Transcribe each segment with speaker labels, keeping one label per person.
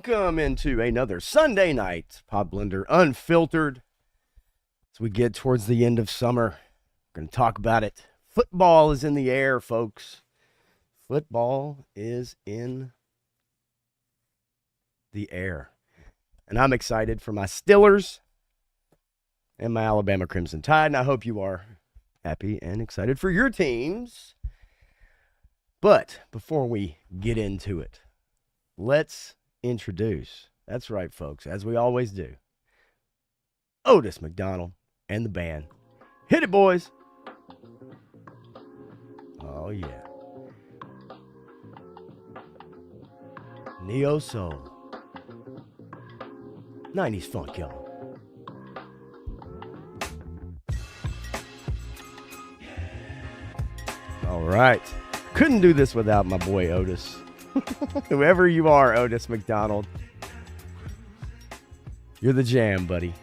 Speaker 1: Welcome into another Sunday night Pop Blender Unfiltered. As we get towards the end of summer, we're going to talk about it. Football is in the air, folks. Football is in the air. And I'm excited for my Steelers and my Alabama Crimson Tide, and I hope you are happy and excited for your teams. But before we get into it, let's introduce, that's right, folks, as we always do, Otis McDonald and the band. Hit it, boys. Oh, yeah. Neo Soul. 90s funk, y'all. All right. Couldn't do this without my boy Otis. Whoever you are, Otis McDonald, you're the jam, buddy.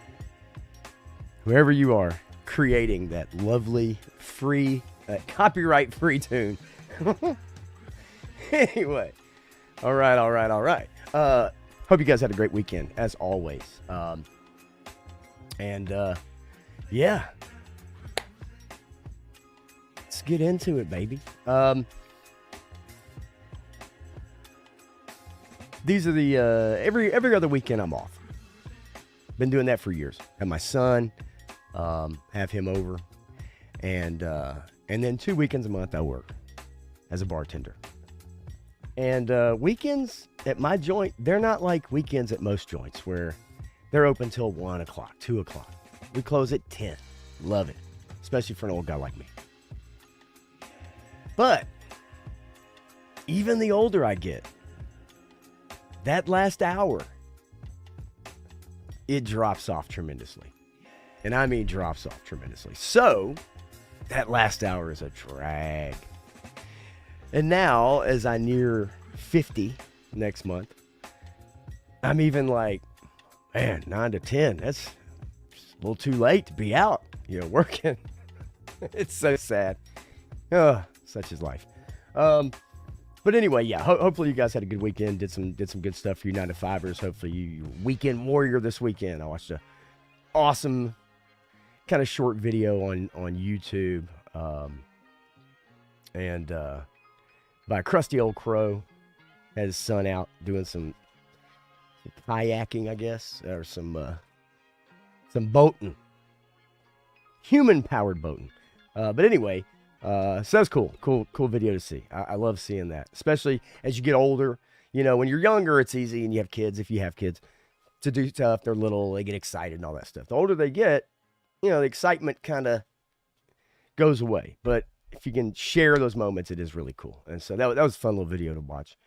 Speaker 1: Whoever you are, creating that lovely, free, copyright-free tune. Anyway, all right. Hope you guys had a great weekend, as always. Yeah. Let's get into it, baby. These are the every other weekend I'm off. Been doing that for years. Have my son, have him over, and then 2 weekends a month I work as a bartender. And weekends at my joint, they're not like weekends at most joints where they're open till 1 o'clock, 2 o'clock. We close at 10. Love it, especially for an old guy like me. But even the older I get, that last hour, it drops off tremendously. And I mean drops off tremendously. So, that last hour is a drag. And now, as I near 50 next month, I'm even like, man, 9 to 10, that's a little too late to be out, working. It's so sad. Oh, such is life. But anyway, yeah, hopefully you guys had a good weekend, did some good stuff for you 9-to-5ers. Hopefully you weekend warrior this weekend. I watched a awesome kind of short video on YouTube, by a crusty old crow. Had his son out doing some kayaking, I guess, or some boating, human-powered boating. But anyway. So that's cool video to see. I love seeing that, especially as you get older. When you're younger, it's easy, and you have kids, if you have kids, to do stuff. They're little, they get excited and all that stuff. The older they get, the excitement kind of goes away. But if you can share those moments, it is really cool. And so that was a fun little video to watch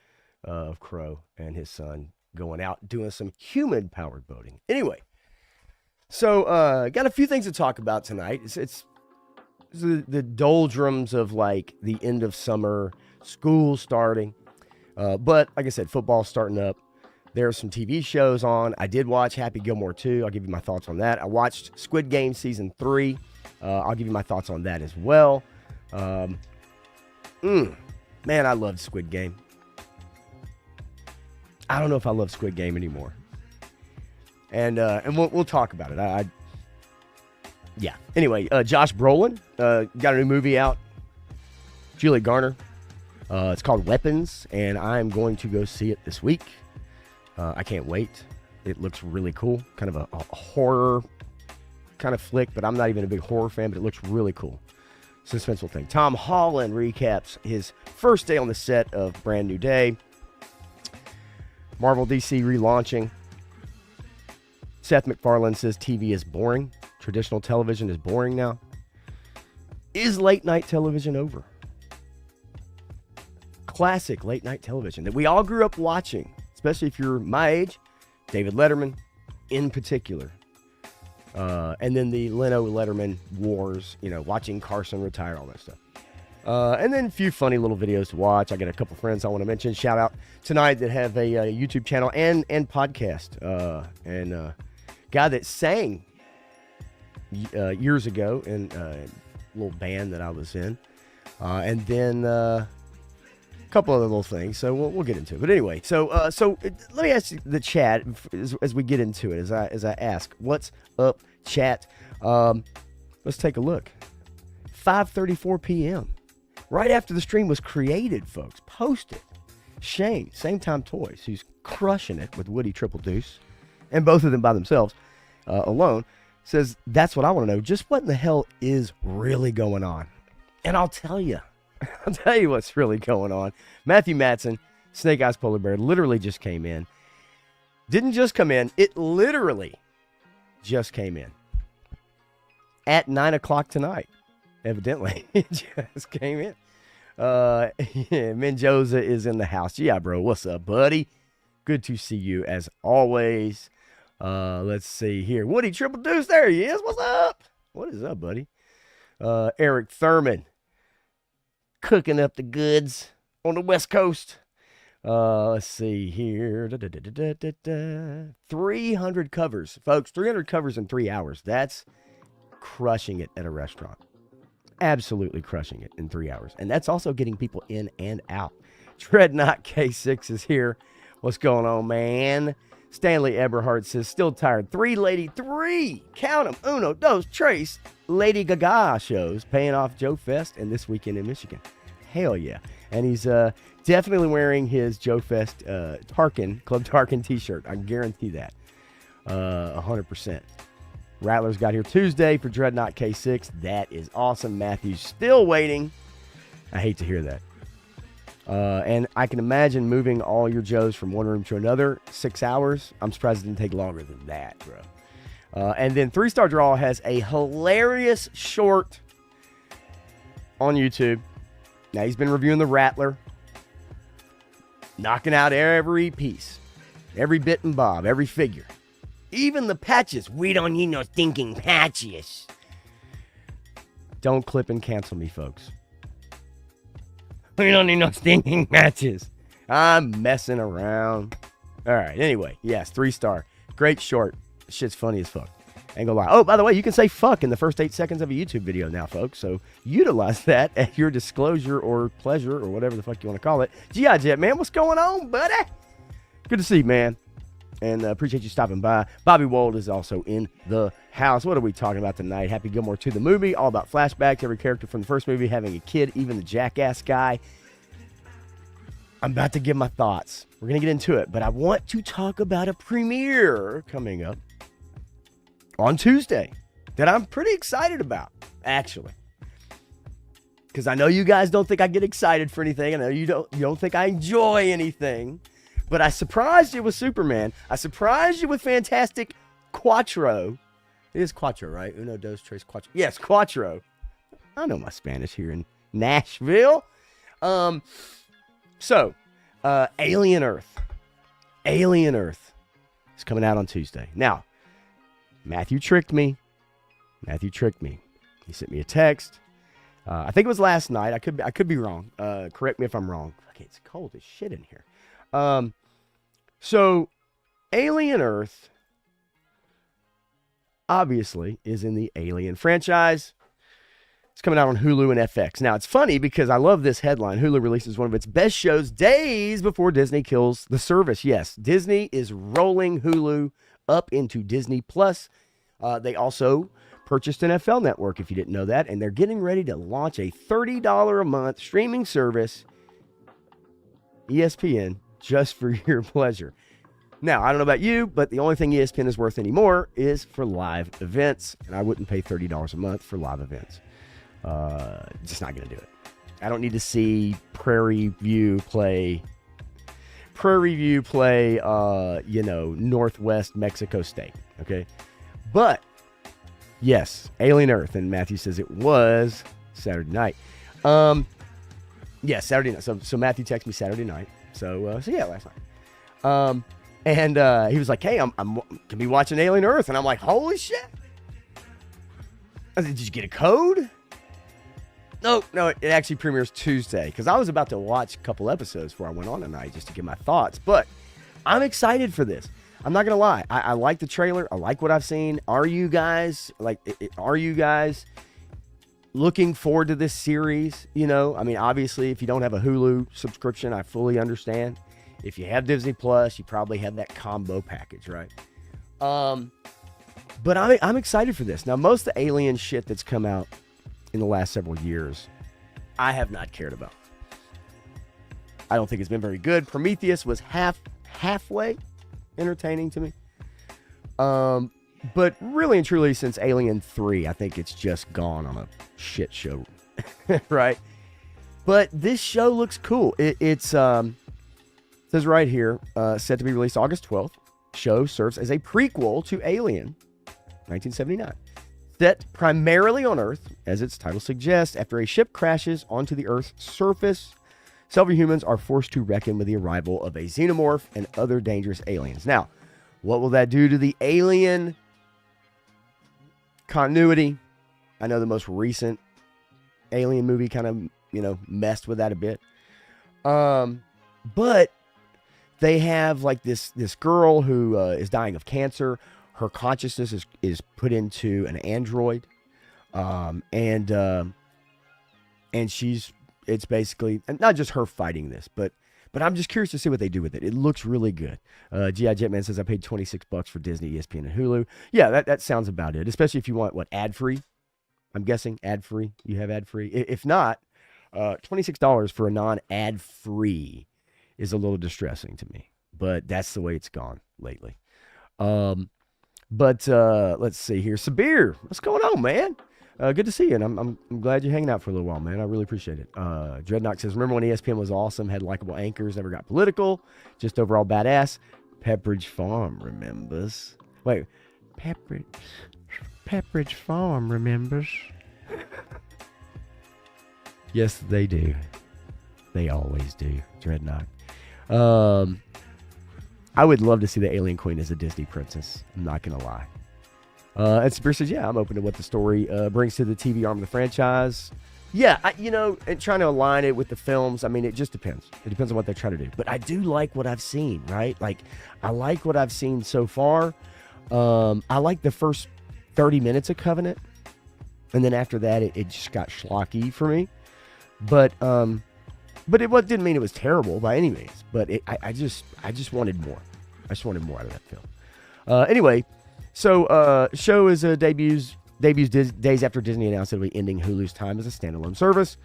Speaker 1: of Crow and his son going out doing some human-powered boating. Anyway, so got a few things to talk about tonight. It's the doldrums of like the end of summer, school starting. But like I said, football's starting up. There's some TV shows on. I did watch Happy Gilmore 2. I'll give you my thoughts on that. I watched Squid Game Season 3. I'll give you my thoughts on that as well. Man, I loved Squid Game. I don't know if I love Squid Game anymore. And we'll talk about it. Yeah. Anyway, Josh Brolin got a new movie out. Julie Garner. It's called Weapons, and I'm going to go see it this week. I can't wait. It looks really cool. Kind of a horror kind of flick, but I'm not even a big horror fan, but it looks really cool. Suspenseful thing. Tom Holland recaps his first day on the set of Brand New Day. Marvel DC relaunching. Seth MacFarlane says TV is boring. Traditional television is boring now. Is late night television over? Classic late night television that we all grew up watching, especially if you're my age. David Letterman in particular. And then the Leno-Letterman wars, watching Carson retire, all that stuff. And then a few funny little videos to watch. I got a couple friends I want to mention. Shout out tonight that have a YouTube channel and podcast. And guy that sang years ago in a little band that I was in. And then couple other little things, so we'll get into it. But anyway, so let me ask you the chat as we get into it. As I ask, what's up, chat? Let's take a look. 5:34 p.m. right after the stream was created, folks. Posted. Shane, Same Time Toys, who's crushing it with Woody Triple Deuce, and both of them by themselves, alone, says that's what I want to know. Just what in the hell is really going on? And I'll tell you. I'll tell you what's really going on. Matthew Matson, Snake Eyes Polar Bear, literally just came in. Didn't just come in. It literally just came in. At 9 o'clock tonight. Evidently. It just came in. Menjoza is in the house. Yeah, bro. What's up, buddy? Good to see you as always. Let's see here. Woody Triple Deuce. There he is. What's up? What is up, buddy? Eric Thurman. Cooking up the goods on the West Coast. Let's see here. 300 covers. Folks, 300 covers in 3 hours. That's crushing it at a restaurant. Absolutely crushing it in 3 hours. And that's also getting people in and out. Dreadnought K6 is here. What's going on, man? Stanley Eberhardt says, still tired. Three, count them, uno, dos, tres, Lady Gaga shows paying off Joe Fest and this weekend in Michigan. Hell yeah. And he's definitely wearing his Joe Fest Club Tarkin t-shirt. I guarantee that. 100%. Rattlers got here Tuesday for Dreadnought K6. That is awesome. Matthew's still waiting. I hate to hear that. And I can imagine moving all your Joes from one room to another, 6 hours. I'm surprised it didn't take longer than that, bro. And then 3-Star Draw has a hilarious short on YouTube. Now, he's been reviewing the Rattler, knocking out every piece, every bit and bob, every figure, even the patches. We don't need no stinking patches. Don't clip and cancel me, folks. We don't need no stinking patches. I'm messing around. All right, anyway, yes, 3-star. Great short. Shit's funny as fuck. Ain't gonna lie. Oh, by the way, you can say fuck in the first 8 seconds of a YouTube video now, folks. So utilize that at your disclosure or pleasure or whatever the fuck you want to call it. G.I. Jet, man, what's going on, buddy? Good to see you, man. And appreciate you stopping by. Bobby Wold is also in the house. What are we talking about tonight? Happy Gilmore 2 the movie. All about flashbacks. Every character from the first movie having a kid, even the jackass guy. I'm about to give my thoughts. We're going to get into it. But I want to talk about a premiere coming up on Tuesday that I'm pretty excited about, actually. Because I know you guys don't think I get excited for anything. I know you don't think I enjoy anything. But I surprised you with Superman. I surprised you with Fantastic Cuatro. It is Cuatro, right? Uno, dos, tres, cuatro. Yes, Cuatro. I know my Spanish here in Nashville. So, Alien Earth. Alien Earth is coming out on Tuesday. Now, Matthew tricked me. He sent me a text. I think it was last night. I could be wrong. Correct me if I'm wrong. Okay, it's cold as shit in here. So Alien Earth obviously is in the Alien franchise. It's coming out on Hulu and FX. Now, it's funny because I love this headline. Hulu releases one of its best shows days before Disney kills the service. Yes, Disney is rolling Hulu up into Disney Plus. They also purchased an NFL Network, if you didn't know that, and they're getting ready to launch a $30 a month streaming service, ESPN, just for your pleasure. Now, I don't know about you, but the only thing ESPN is worth anymore is for live events, and I wouldn't pay $30 a month for live events. Just not going to do it. I don't need to see Prairie View play, Northwest Mexico State, okay? But, yes, Alien Earth, and Matthew says it was Saturday night. Yes, Saturday night. So Matthew texted me Saturday night. So yeah, last night. And he was like, "Hey, I'm gonna be watching Alien Earth," and I'm like, "Holy shit!" I said, "Did you get a code?" No, it actually premieres Tuesday because I was about to watch a couple episodes before I went on tonight just to get my thoughts. But I'm excited for this. I'm not gonna lie. I like the trailer. I like what I've seen. Are you guys looking forward to this series. You know, I mean, obviously, if you don't have a Hulu subscription, I fully understand. If you have Disney Plus, you probably have that combo package, right? But I'm excited for this. Now, most of the Alien shit that's come out in the last several years, I have not cared about. I don't think it's been very good. Prometheus was halfway entertaining to me. But really and truly, since Alien 3, I think it's just gone on a shit show, right? But this show looks cool. It says right here, set to be released August 12th. Show serves as a prequel to Alien, 1979. Set primarily on Earth, as its title suggests, after a ship crashes onto the Earth's surface, several humans are forced to reckon with the arrival of a xenomorph and other dangerous aliens. Now, what will that do to the Alien continuity? I know the most recent Alien movie kind of, messed with that a bit. But they have like this girl who is dying of cancer. Her consciousness is put into an android. And it's basically not just her fighting this, but I'm just curious to see what they do with it. It looks really good. G.I. Jetman says, I paid $26 for Disney, ESPN, and Hulu. Yeah, that sounds about it, especially if you want, ad-free? I'm guessing ad-free. You have ad-free. If not, $26 for a non-ad-free is a little distressing to me. But that's the way it's gone lately. But let's see here. Sabir, what's going on, man? Good to see you, and I'm glad you're hanging out for a little while, man. I really appreciate it. Dreadnought says, remember when ESPN was awesome, had likable anchors, never got political, just overall badass? Pepperidge Farm remembers. Wait, Pepperidge Farm remembers. Yes, they do. They always do, Dreadnought. I would love to see the Alien Queen as a Disney princess. I'm not going to lie. And Sabir says, yeah, I'm open to what the story brings to the TV arm of the franchise. Yeah, and trying to align it with the films, I mean, it just depends. It depends on what they're trying to do. But I do like what I've seen, right? Like, I like what I've seen so far. I like the first 30 minutes of Covenant. And then after that, it just got schlocky for me. But it didn't mean it was terrible by any means. But I just wanted more. I just wanted more out of that film. Anyway, so show is debuts days after Disney announced it'll be ending Hulu's time as a standalone service.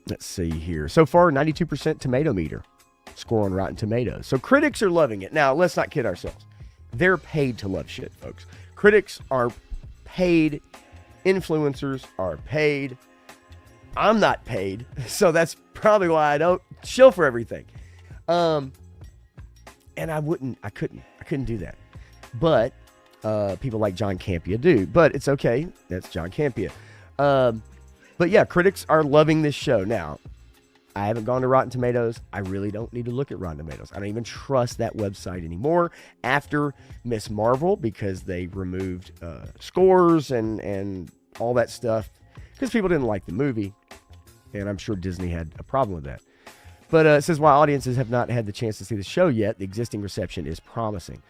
Speaker 1: Let's see here. So far, 92% tomato meter score on Rotten Tomatoes. So critics are loving it. Now, let's not kid ourselves. They're paid to love shit, folks. Critics are paid. Influencers are paid. I'm not paid, so that's probably why I don't shill for everything. And I couldn't do that. But people like John Campea do. But it's okay. That's John Campea. But yeah, critics are loving this show. Now, I haven't gone to Rotten Tomatoes. I really don't need to look at Rotten Tomatoes. I don't even trust that website anymore after Miss Marvel, because they removed scores and all that stuff because people didn't like the movie. And I'm sure Disney had a problem with that. But it says, while audiences have not had the chance to see the show yet, the existing reception is promising.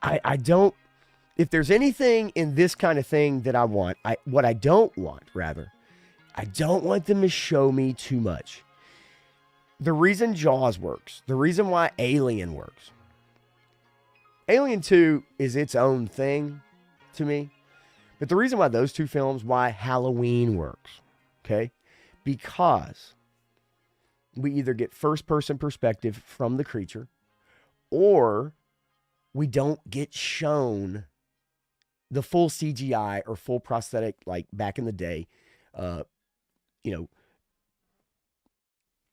Speaker 1: I don't, if there's anything in this kind of thing that I want, I don't want them to show me too much. The reason Jaws works, the reason why Alien works. Alien 2 is its own thing to me. But the reason why those two films, why Halloween works, okay? Because we either get first-person perspective from the creature, or we don't get shown the full CGI or full prosthetic like back in the day.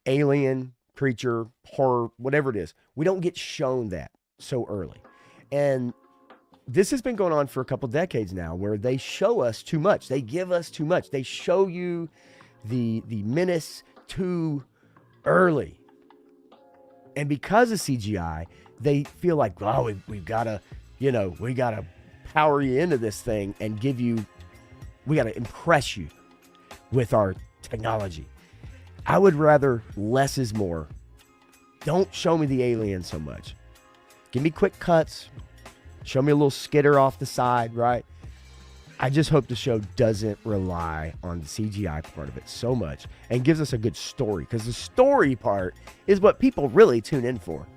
Speaker 1: Alien, creature, horror, whatever it is. We don't get shown that so early. And this has been going on for a couple decades now, where they show us too much. They give us too much. They show you the menace too early. And because of CGI, they feel like, oh, we've got to, we got to power you into this thing and we got to impress you with our technology. I would rather less is more. Don't show me the alien so much. Give me quick cuts. Show me a little skitter off the side, right? I just hope the show doesn't rely on the CGI part of it so much and gives us a good story, because the story part is what people really tune in for.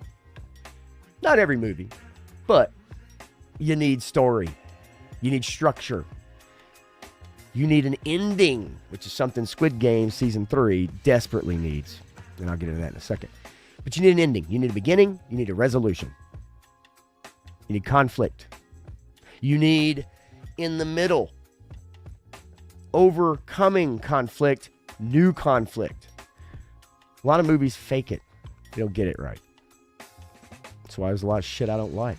Speaker 1: Not every movie, but you need story. You need structure. You need an ending, which is something Squid Game Season 3 desperately needs. And I'll get into that in a second. But you need an ending. You need a beginning. You need a resolution. You need conflict. You need, in the middle, overcoming conflict, new conflict. A lot of movies fake it. They don't get it right. That's why there's a lot of shit I don't like.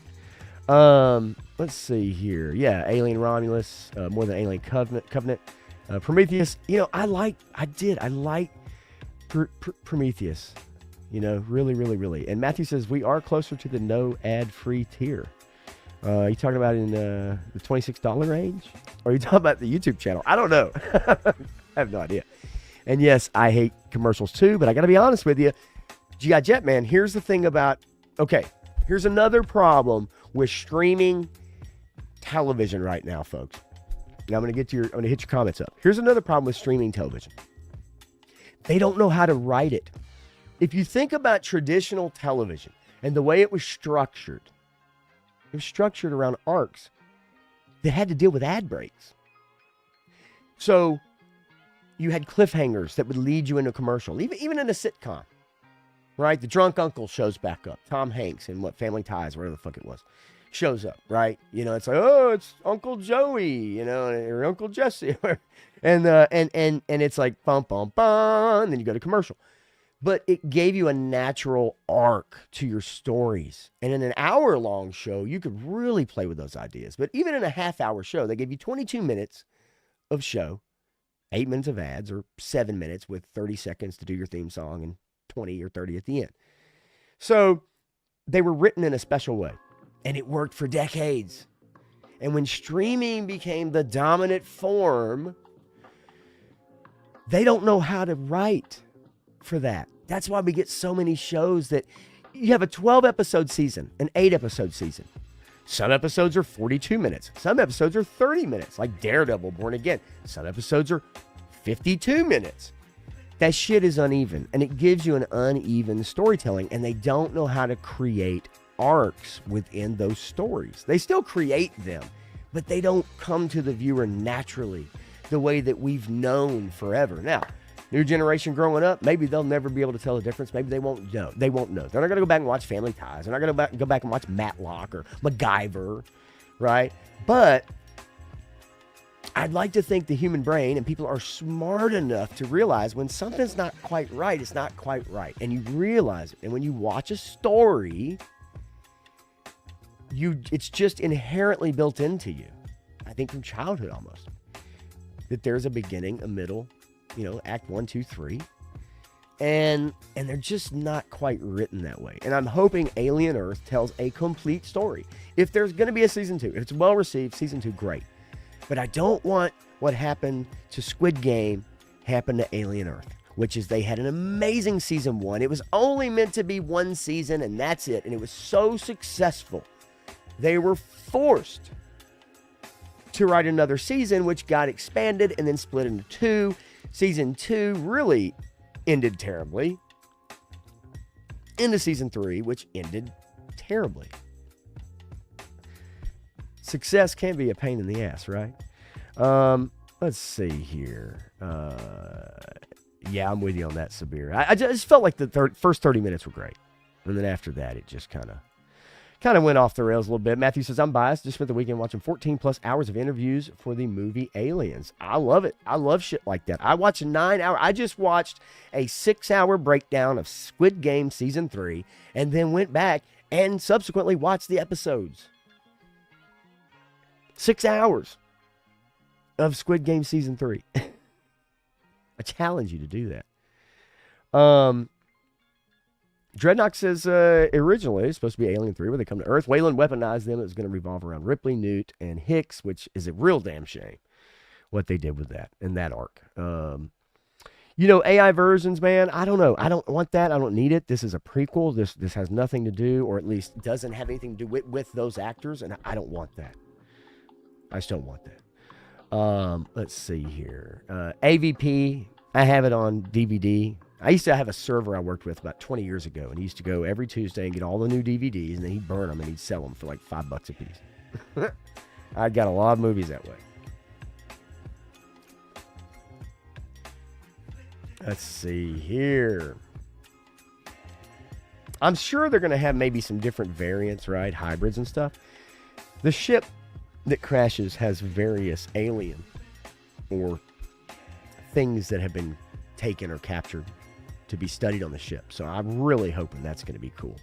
Speaker 1: Let's see here. Yeah, Alien Romulus, more than Alien Covenant. Prometheus, I like Prometheus. Really, really, really. And Matthew says, we are closer to the no ad-free tier. You talking about in the $26 range? Or are you talking about the YouTube channel? I don't know. I have no idea. And yes, I hate commercials too, but I got to be honest with you. G.I. Jetman, here's the thing about, here's another problem with streaming television right now, folks. Now I'm going to hit your comments up. Here's another problem with streaming television. They don't know how to write it. If you think about traditional television and the way it was structured around arcs that had to deal with ad breaks. So you had cliffhangers that would lead you into a commercial, even in a sitcom, right? The drunk uncle shows back up. Tom Hanks in Family Ties, whatever the fuck it was, shows up, right? It's like, oh, it's Uncle Joey, or Uncle Jesse, and it's like bum bum bum, and then you go to commercial. But it gave you a natural arc to your stories. And in an hour-long show, you could really play with those ideas. But even in a half-hour show, they gave you 22 minutes of show, 8 minutes of ads, or 7 minutes with 30 seconds to do your theme song and 20 or 30 at the end. So they were written in a special way, and it worked for decades. And when streaming became the dominant form, they don't know how to write for that. That's why we get so many shows that you have a 12-episode season, an 8-episode season. Some episodes are 42 minutes. Some episodes are 30 minutes, like Daredevil, Born Again. Some episodes are 52 minutes. That shit is uneven, and it gives you an uneven storytelling, and they don't know how to create arcs within those stories. They still create them, but they don't come to the viewer naturally the way that we've known forever. Now, new generation growing up, maybe they'll never be able to tell the difference. Maybe they won't know. They're not going to go back and watch Family Ties. They're not going to go back and watch Matlock or MacGyver, right? But I'd like to think the human brain and people are smart enough to realize when something's not quite right, it's not quite right. And you realize it. And when you watch a story, it's just inherently built into you. I think from childhood almost. That there's a beginning, a middle, act 1, 2, 3. And they're just not quite written that way. And I'm hoping Alien Earth tells a complete story. If there's going to be a season 2, if it's well received, season 2, great. But I don't want what happened to Squid Game happen to Alien Earth, which is they had an amazing season 1. It was only meant to be 1 season, and that's it. And it was so successful. They were forced to write another season, which got expanded and then split into 2. Season 2 really ended terribly. Into season 3, which ended terribly. Success can be a pain in the ass, right? Let's see here. Yeah, I'm with you on that, Sabir. I just felt like the first 30 minutes were great. And then after that, it just kind of went off the rails a little bit. Matthew says, I'm biased. Just spent the weekend watching 14 plus hours of interviews for the movie Aliens. I love it. I love shit like that. I watched 9 hours. I just watched a 6-hour breakdown of Squid Game Season 3 and then went back and subsequently watched the episodes. 6 hours of Squid Game Season 3. I challenge you to do that. Dreadnought says originally it's supposed to be Alien 3 where they come to Earth. Wayland weaponized them. It was going to revolve around Ripley, Newt, and Hicks, which is a real damn shame what they did with that in that arc. AI versions, man, I don't know. I don't want that. I don't need it. This is a prequel. This has nothing to do, or at least doesn't have anything to do with those actors, and I don't want that. I just don't want that. Let's see here. AVP, I have it on DVD. I used to have a server I worked with about 20 years ago, and he used to go every Tuesday and get all the new DVDs, and then he'd burn them and he'd sell them for like $5 a piece. I got a lot of movies that way. Let's see here. I'm sure they're going to have maybe some different variants, right? Hybrids and stuff. The ship that crashes has various alien or things that have been taken or captured to be studied on the ship. So I'm really hoping that's going to be cool.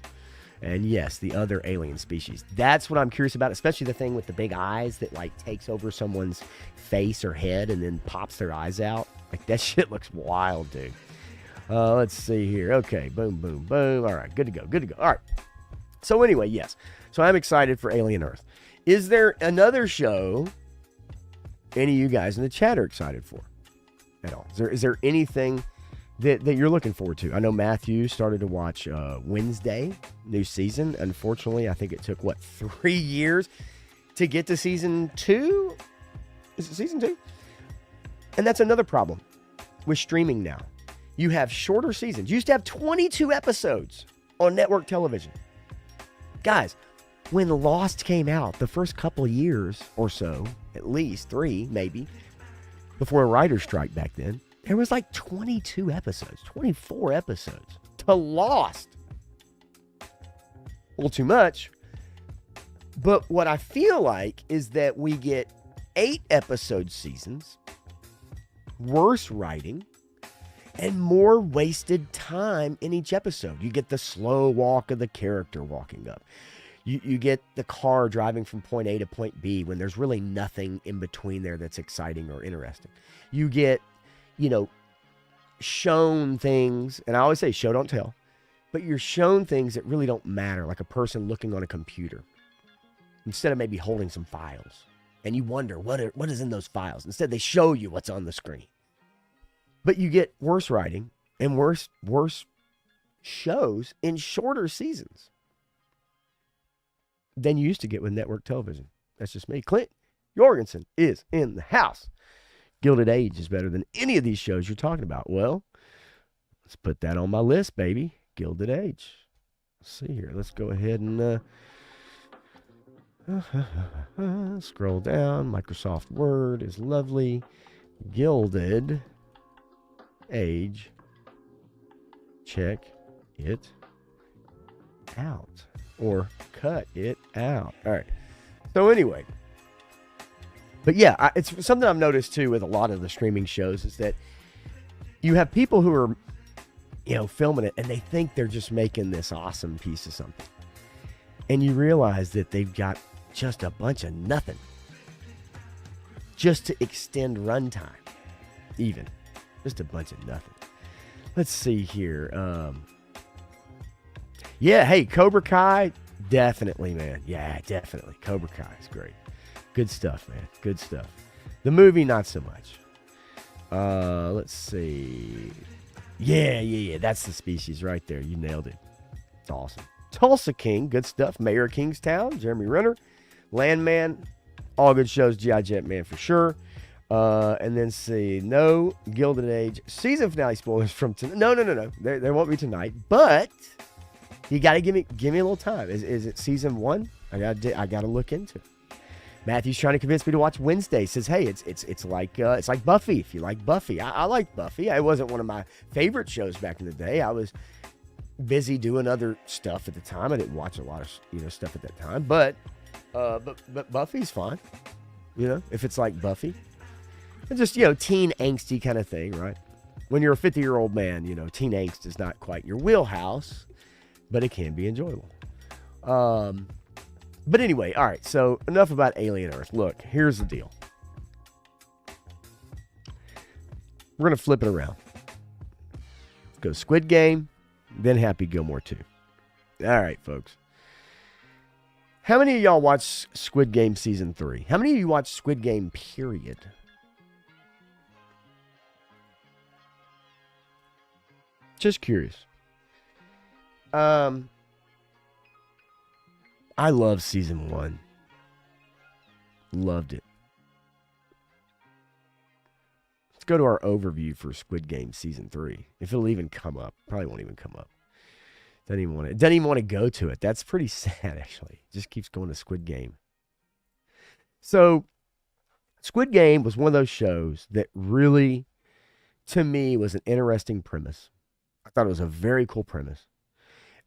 Speaker 1: And yes, the other alien species. That's what I'm curious about, especially the thing with the big eyes that like takes over someone's face or head and then pops their eyes out. Like that shit looks wild, dude. Let's see here. Okay, boom, boom, boom. All right, good to go, good to go. All right. So anyway, yes. So I'm excited for Alien Earth. Is there another show any of you guys in the chat are excited for at all? Is there anything that you're looking forward to? I know Matthew started to watch Wednesday, new season. Unfortunately, I think it took, 3 years to get to season 2? Is it season 2? And that's another problem with streaming now. You have shorter seasons. You used to have 22 episodes on network television. Guys, when Lost came out, the first couple of years or so, at least 3 maybe, before a writer's strike back then, there was like 22 episodes, 24 episodes to Lost. A little too much. But what I feel like is that we get 8-episode seasons, worse writing, and more wasted time in each episode. You get the slow walk of the character walking up. You get the car driving from point A to point B when there's really nothing in between there that's exciting or interesting. You get, shown things, and I always say show, don't tell, but you're shown things that really don't matter, like a person looking on a computer instead of maybe holding some files. And you wonder, what is in those files? Instead, they show you what's on the screen. But you get worse writing and worse shows in shorter seasons than you used to get with network television. That's just me. Clint Jorgensen is in the house. Gilded Age is better than any of these shows you're talking about. Well, let's put that on my list, baby. Gilded Age. Let's see here. Let's go ahead and scroll down. Microsoft Word is lovely. Gilded Age. Check it out. Or cut it out. All right. So anyway. But yeah, it's something I've noticed too with a lot of the streaming shows is that you have people who are, filming it and they think they're just making this awesome piece of something. And you realize that they've got just a bunch of nothing. Just to extend runtime. Even. Just a bunch of nothing. Let's see here. Yeah, hey, Cobra Kai, definitely, man. Yeah, definitely. Cobra Kai is great. Good stuff, man. Good stuff. The movie, not so much. Let's see. Yeah. That's the species right there. You nailed it. It's awesome. Tulsa King, good stuff. Mayor of Kingstown, Jeremy Renner. Landman, all good shows. G.I. Jetman for sure. And then see, no Gilded Age season finale spoilers from tonight. No. There won't be tonight, but you got to give me a little time. Is it season 1? I gotta look into it. Matthew's trying to convince me to watch Wednesday. Says, hey, it's like Buffy. If you like Buffy, I like Buffy. It wasn't one of my favorite shows back in the day. I was busy doing other stuff at the time. I didn't watch a lot of stuff at that time. But Buffy's fine. If it's like Buffy, it's just teen angsty kind of thing, right? When you're a 50-year-old man, teen angst is not quite your wheelhouse, but it can be enjoyable. But anyway, all right, so enough about Alien Earth. Look, here's the deal. We're going to flip it around. Go Squid Game, then Happy Gilmore 2. All right, folks. How many of y'all watched Squid Game Season 3? How many of you watched Squid Game, period? Just curious. I love Season 1. Loved it. go to our overview for Squid Game Season 3. If it'll even come up. Probably won't even come up. Doesn't even want to go to it. That's pretty sad, actually. It just keeps going to Squid Game. So, Squid Game was one of those shows that really, to me, was an interesting premise. I thought it was a very cool premise.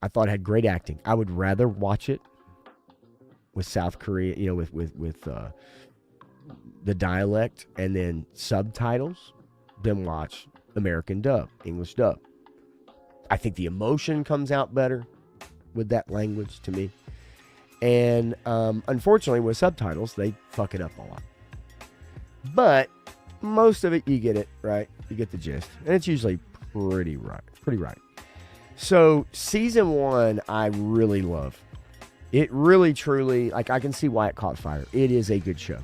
Speaker 1: I thought it had great acting. I would rather watch it with South Korea, with the dialect and then subtitles than watch American dub, English dub. I think the emotion comes out better with that language to me. And unfortunately, with subtitles, they fuck it up a lot. But most of it, you get it, right? You get the gist. And it's usually pretty right. So season 1, I really love. It really, truly, I can see why it caught fire. It is a good show.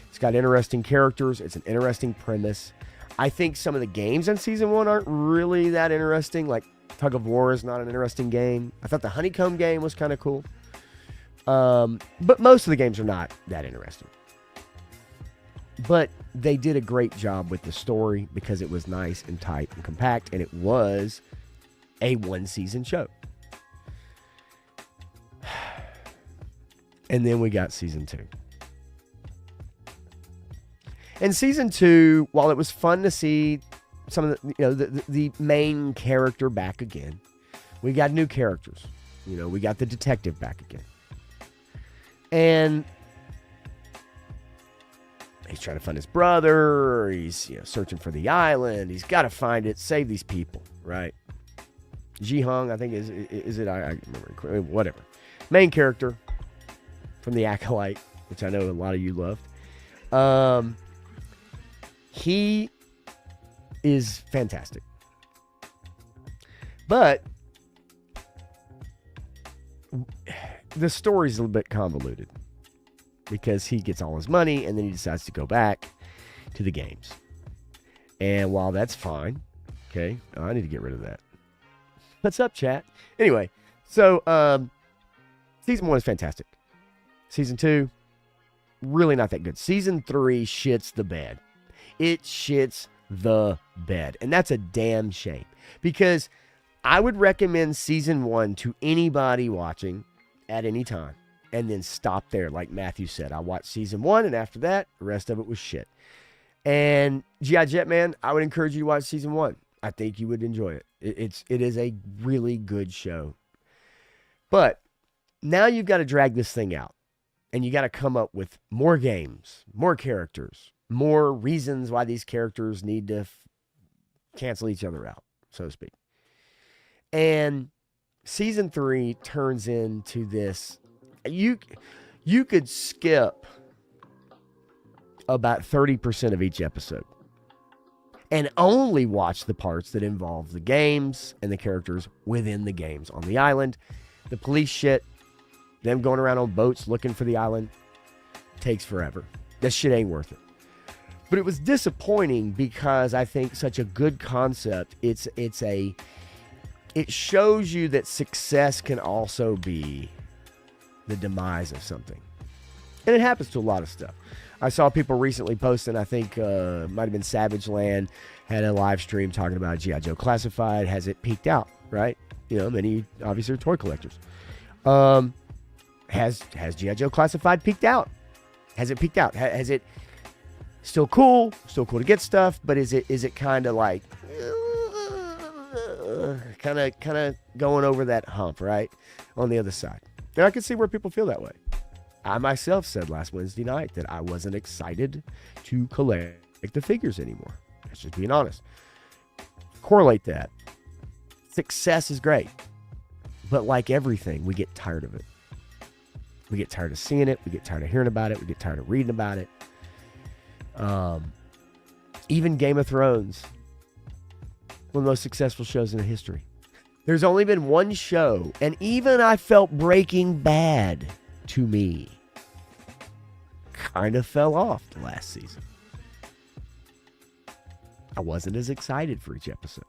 Speaker 1: It's got interesting characters. It's an interesting premise. I think some of the games in season 1 aren't really that interesting. Like Tug of War is not an interesting game. I thought the Honeycomb game was kind of cool. But most of the games are not that interesting. But they did a great job with the story because it was nice and tight and compact, and it was a 1-season show. And then we got season 2. And season 2, while it was fun to see some of the main character back again, we got new characters. We got the detective back again. And he's trying to find his brother. He's searching for the island. He's got to find it, save these people, right? Ji Hung, I think, is it? I remember. Whatever. Main character from The Acolyte, which I know a lot of you loved. He is fantastic. But the story's a little bit convoluted because he gets all his money and then he decides to go back to the games. And while that's fine, okay, I need to get rid of that. What's up, chat? Anyway, so season 1 is fantastic. Season 2, really not that good. Season 3 shits the bed. It shits the bed. And that's a damn shame. Because I would recommend season 1 to anybody watching at any time. And then stop there, like Matthew said. I watched season 1, and after that, the rest of it was shit. And G.I. Jetman, I would encourage you to watch season 1. I think you would enjoy it. It is a really good show. But now you've got to drag this thing out. And you got to come up with more games, more characters, more reasons why these characters need to cancel each other out, so to speak. And season 3 turns into this. You could skip about 30% of each episode and only watch the parts that involve the games and the characters within the games on the island. The police shit, them going around on boats looking for the island, takes forever. That shit ain't worth it. But it was disappointing because I think such a good concept. It shows you that success can also be the demise of something. And it happens to a lot of stuff. I saw people recently posting, I think might have been Savage Land, had a live stream talking about G.I. Joe Classified. Has it peaked out, right? Many obviously are toy collectors. Has G.I. Joe Classified peaked out? Has it peaked out? Has it still cool to get stuff, but is it kind of like kind of going over that hump, right? On the other side. And I can see where people feel that way. I myself said last Wednesday night that I wasn't excited to collect the figures anymore. That's just being honest. Correlate that. Success is great. But like everything, we get tired of it. We get tired of seeing it. We get tired of hearing about it. We get tired of reading about it. Even Game of Thrones, one of the most successful shows in history. There's only been one show, and even I felt Breaking Bad, to me, kind of fell off the last season. I wasn't as excited for each episode.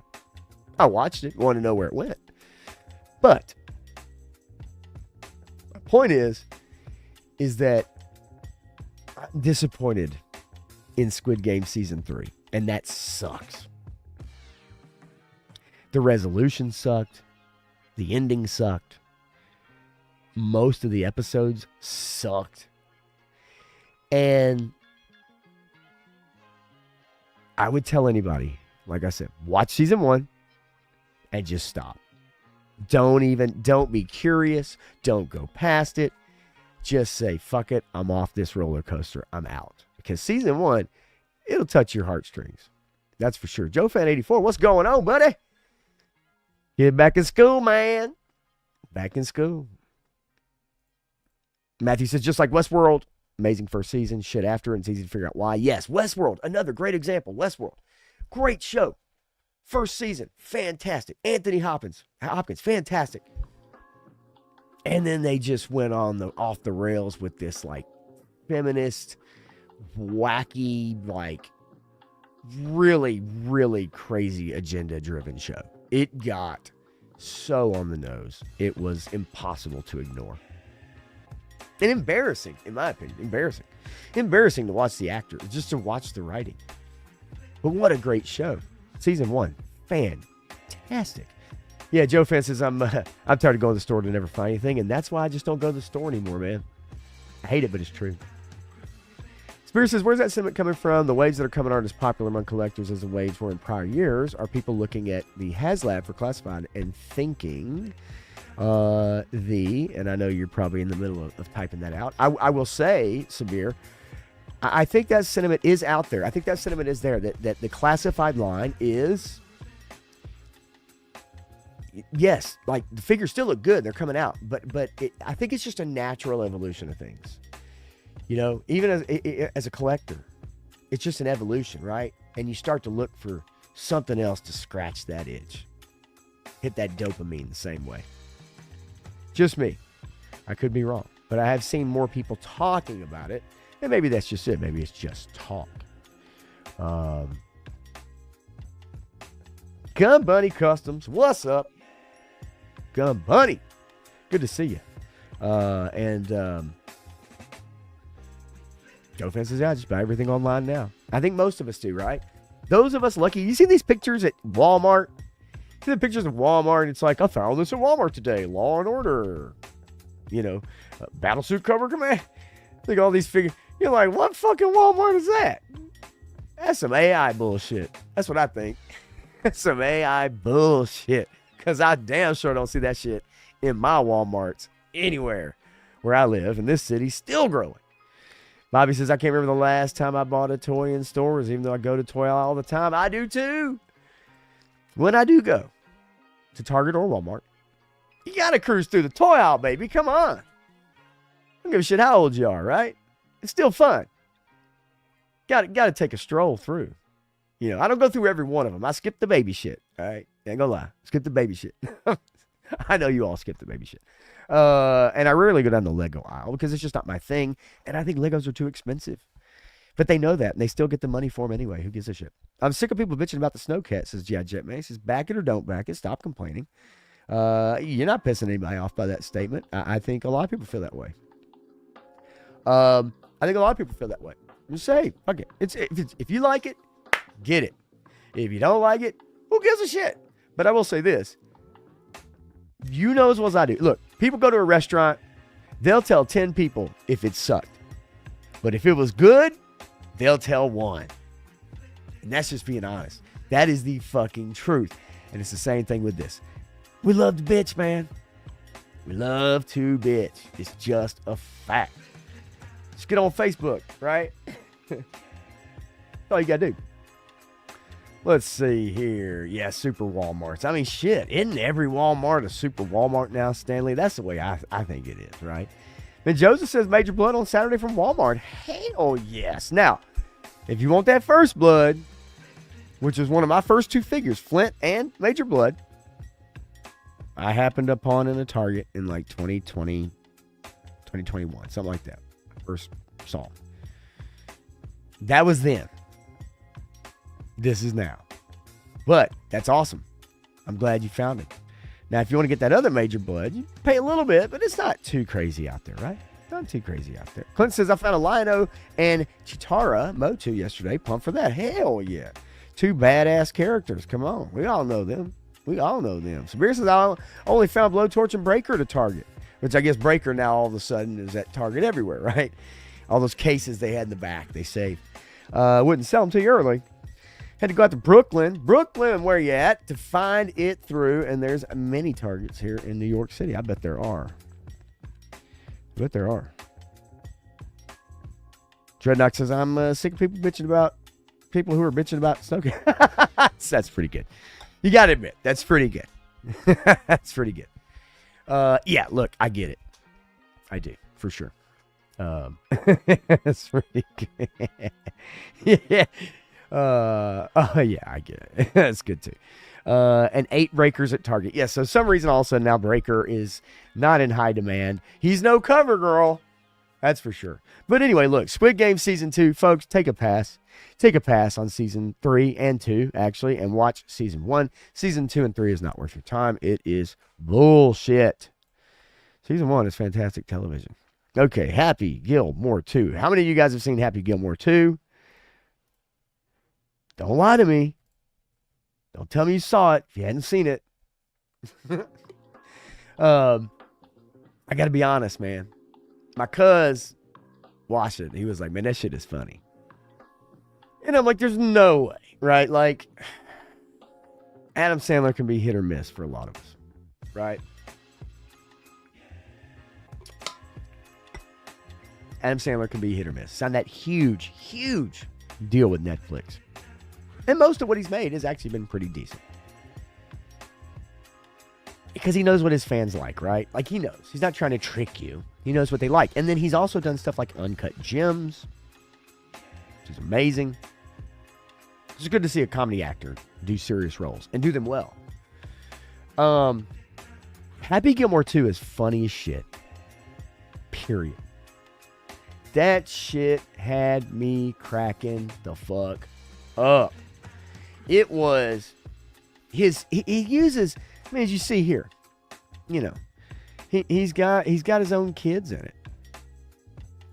Speaker 1: I watched it, wanted to know where it went. But my point is that I'm disappointed in Squid Game Season 3. And that sucks. The resolution sucked. The ending sucked. Most of the episodes sucked. And I would tell anybody, like I said, watch season 1 and just stop. Don't be curious. Don't go past it. Just say, fuck it. I'm off this roller coaster. I'm out. Because season 1, it'll touch your heartstrings. That's for sure. JoeFan84, what's going on, buddy? Get back in school, man. Back in school. Matthew says, just like Westworld, amazing first season, shit after, and it's easy to figure out why. Yes, Westworld, another great example. Westworld, great show. First season, fantastic. Anthony Hopkins, fantastic. And then they just went off the rails with this like feminist, wacky, like really, really crazy agenda-driven show. It got so on the nose, it was impossible to ignore. And embarrassing, in my opinion. Embarrassing to watch the actors, just to watch the writing. But what a great show. Season 1, fantastic. Yeah, Joe Fan says, I'm tired of going to the store to never find anything, and that's why I just don't go to the store anymore, man. I hate it, but it's true. Spears says, where's that sentiment coming from? The waves that are coming aren't as popular among collectors as the waves were in prior years. Are people looking at the HasLab for classified and thinking and I know you're probably in the middle of typing that out. I will say, Samir, I think that sentiment is out there. I think that sentiment is there, that the classified line is, yes, like the figures still look good. They're coming out. But I think it's just a natural evolution of things. You know, even as a collector, it's just an evolution, right? And you start to look for something else to scratch that itch. Hit that dopamine the same way. Just me. I could be wrong. But I have seen more people talking about it. And maybe that's just it. Maybe it's just talk. Gun Bunny Customs. What's up? Gun Bunny. Good to see you. Joe Fan says, yeah, just buy everything online now. I think most of us do, right? Those of us lucky. You see these pictures at Walmart? See the pictures of Walmart, and it's like, I found this at Walmart today. Law and Order. You know, Battlesuit Cover Command. Think all these figures. You're like, what fucking Walmart is that? That's some AI bullshit. That's what I think. That's some AI bullshit. Because I damn sure don't see that shit in my Walmarts anywhere where I live. And this city's still growing. Bobby says, I can't remember the last time I bought a toy in stores, even though I go to toy aisle all the time. I do too. When I do go to Target or Walmart, you got to cruise through the toy aisle, baby. Come on. I don't give a shit how old you are, right? It's still fun. Got to take a stroll through. You know, I don't go through every one of them. I skip the baby shit, all right? Ain't gonna lie. Skip the baby shit. I know you all skip the baby shit. And I rarely go down the Lego aisle because it's just not my thing. And I think Legos are too expensive. But they know that, and they still get the money for them anyway. Who gives a shit? I'm sick of people bitching about the Snowcat, says G.I. Jetman. He says, back it or don't back it. Stop complaining. You're not pissing anybody off by that statement. I think a lot of people feel that way. Just say, fuck it. If you like it, get it. If you don't like it, who gives a shit? But I will say this. You know as well as I do. Look, people go to a restaurant. They'll tell 10 people if it sucked. But if it was good, they'll tell one. And that's just being honest. That is the fucking truth. And it's the same thing with this. We love to bitch, man. We love to bitch. It's just a fact. Just get on Facebook, right? That's all you gotta do. Let's see here. Yeah, super Walmarts. I mean, shit. Isn't every Walmart a super Walmart now, Stanley? That's the way I think it is, right? And Joseph says Major Blood on Saturday from Walmart. Hell yes. Now, if you want that first blood, which is one of my first two figures, Flint and Major Blood, I happened upon in a Target in like 2020, 2021, something like that. First saw. That was then. This is now. But that's awesome. I'm glad you found it. Now, if you want to get that other Major Blood, you pay a little bit, but it's not too crazy out there, right? Not too crazy out there. Clint says, I found a Lion-O and Chitara Motu yesterday. Pumped for that. Hell yeah. 2 badass characters. Come on. We all know them. Sabir says, I only found Blowtorch and Breaker to Target. Which I guess Breaker now all of a sudden is at Target everywhere, right? All those cases they had in the back, they saved. Wouldn't sell them too early. Had to go out to Brooklyn. Brooklyn, where you at? To find it through. And there's many Targets here in New York City. I bet there are. Dreadnought says, I'm sick of people who are bitching about Snowcase. That's pretty good. You got to admit, that's pretty good. That's pretty good. Yeah, look, I get it. I do, for sure. That's pretty good. Yeah. Oh, yeah, I get it. That's good, too. And 8 Breakers at Target. Yeah, so some reason all of a sudden now Breaker is not in high demand. He's no cover girl. That's for sure. But anyway, look, Squid Game Season 2, folks, take a pass. Take a pass on Season 3 and 2, actually, and watch Season 1. Season 2 and 3 is not worth your time. It is bullshit. Season 1 is fantastic television. Okay, Happy Gilmore 2. How many of you guys have seen Happy Gilmore 2? Don't lie to me. Don't tell me you saw it if you hadn't seen it. I got to be honest, man. My cuz watched it. He was like, man, that shit is funny. And I'm like, there's no way, right? Like, Adam Sandler can be hit or miss for a lot of us, right? Adam Sandler can be hit or miss. Signed that huge, huge deal with Netflix. And most of what he's made has actually been pretty decent. Because he knows what his fans like, right? Like, he knows. He's not trying to trick you. He knows what they like. And then he's also done stuff like Uncut Gems, which is amazing. It's good to see a comedy actor do serious roles and do them well. Happy Gilmore 2 is funny as shit. Period. That shit had me cracking the fuck up. It was he uses, I mean, as you see here, you know, he's got his own kids in it.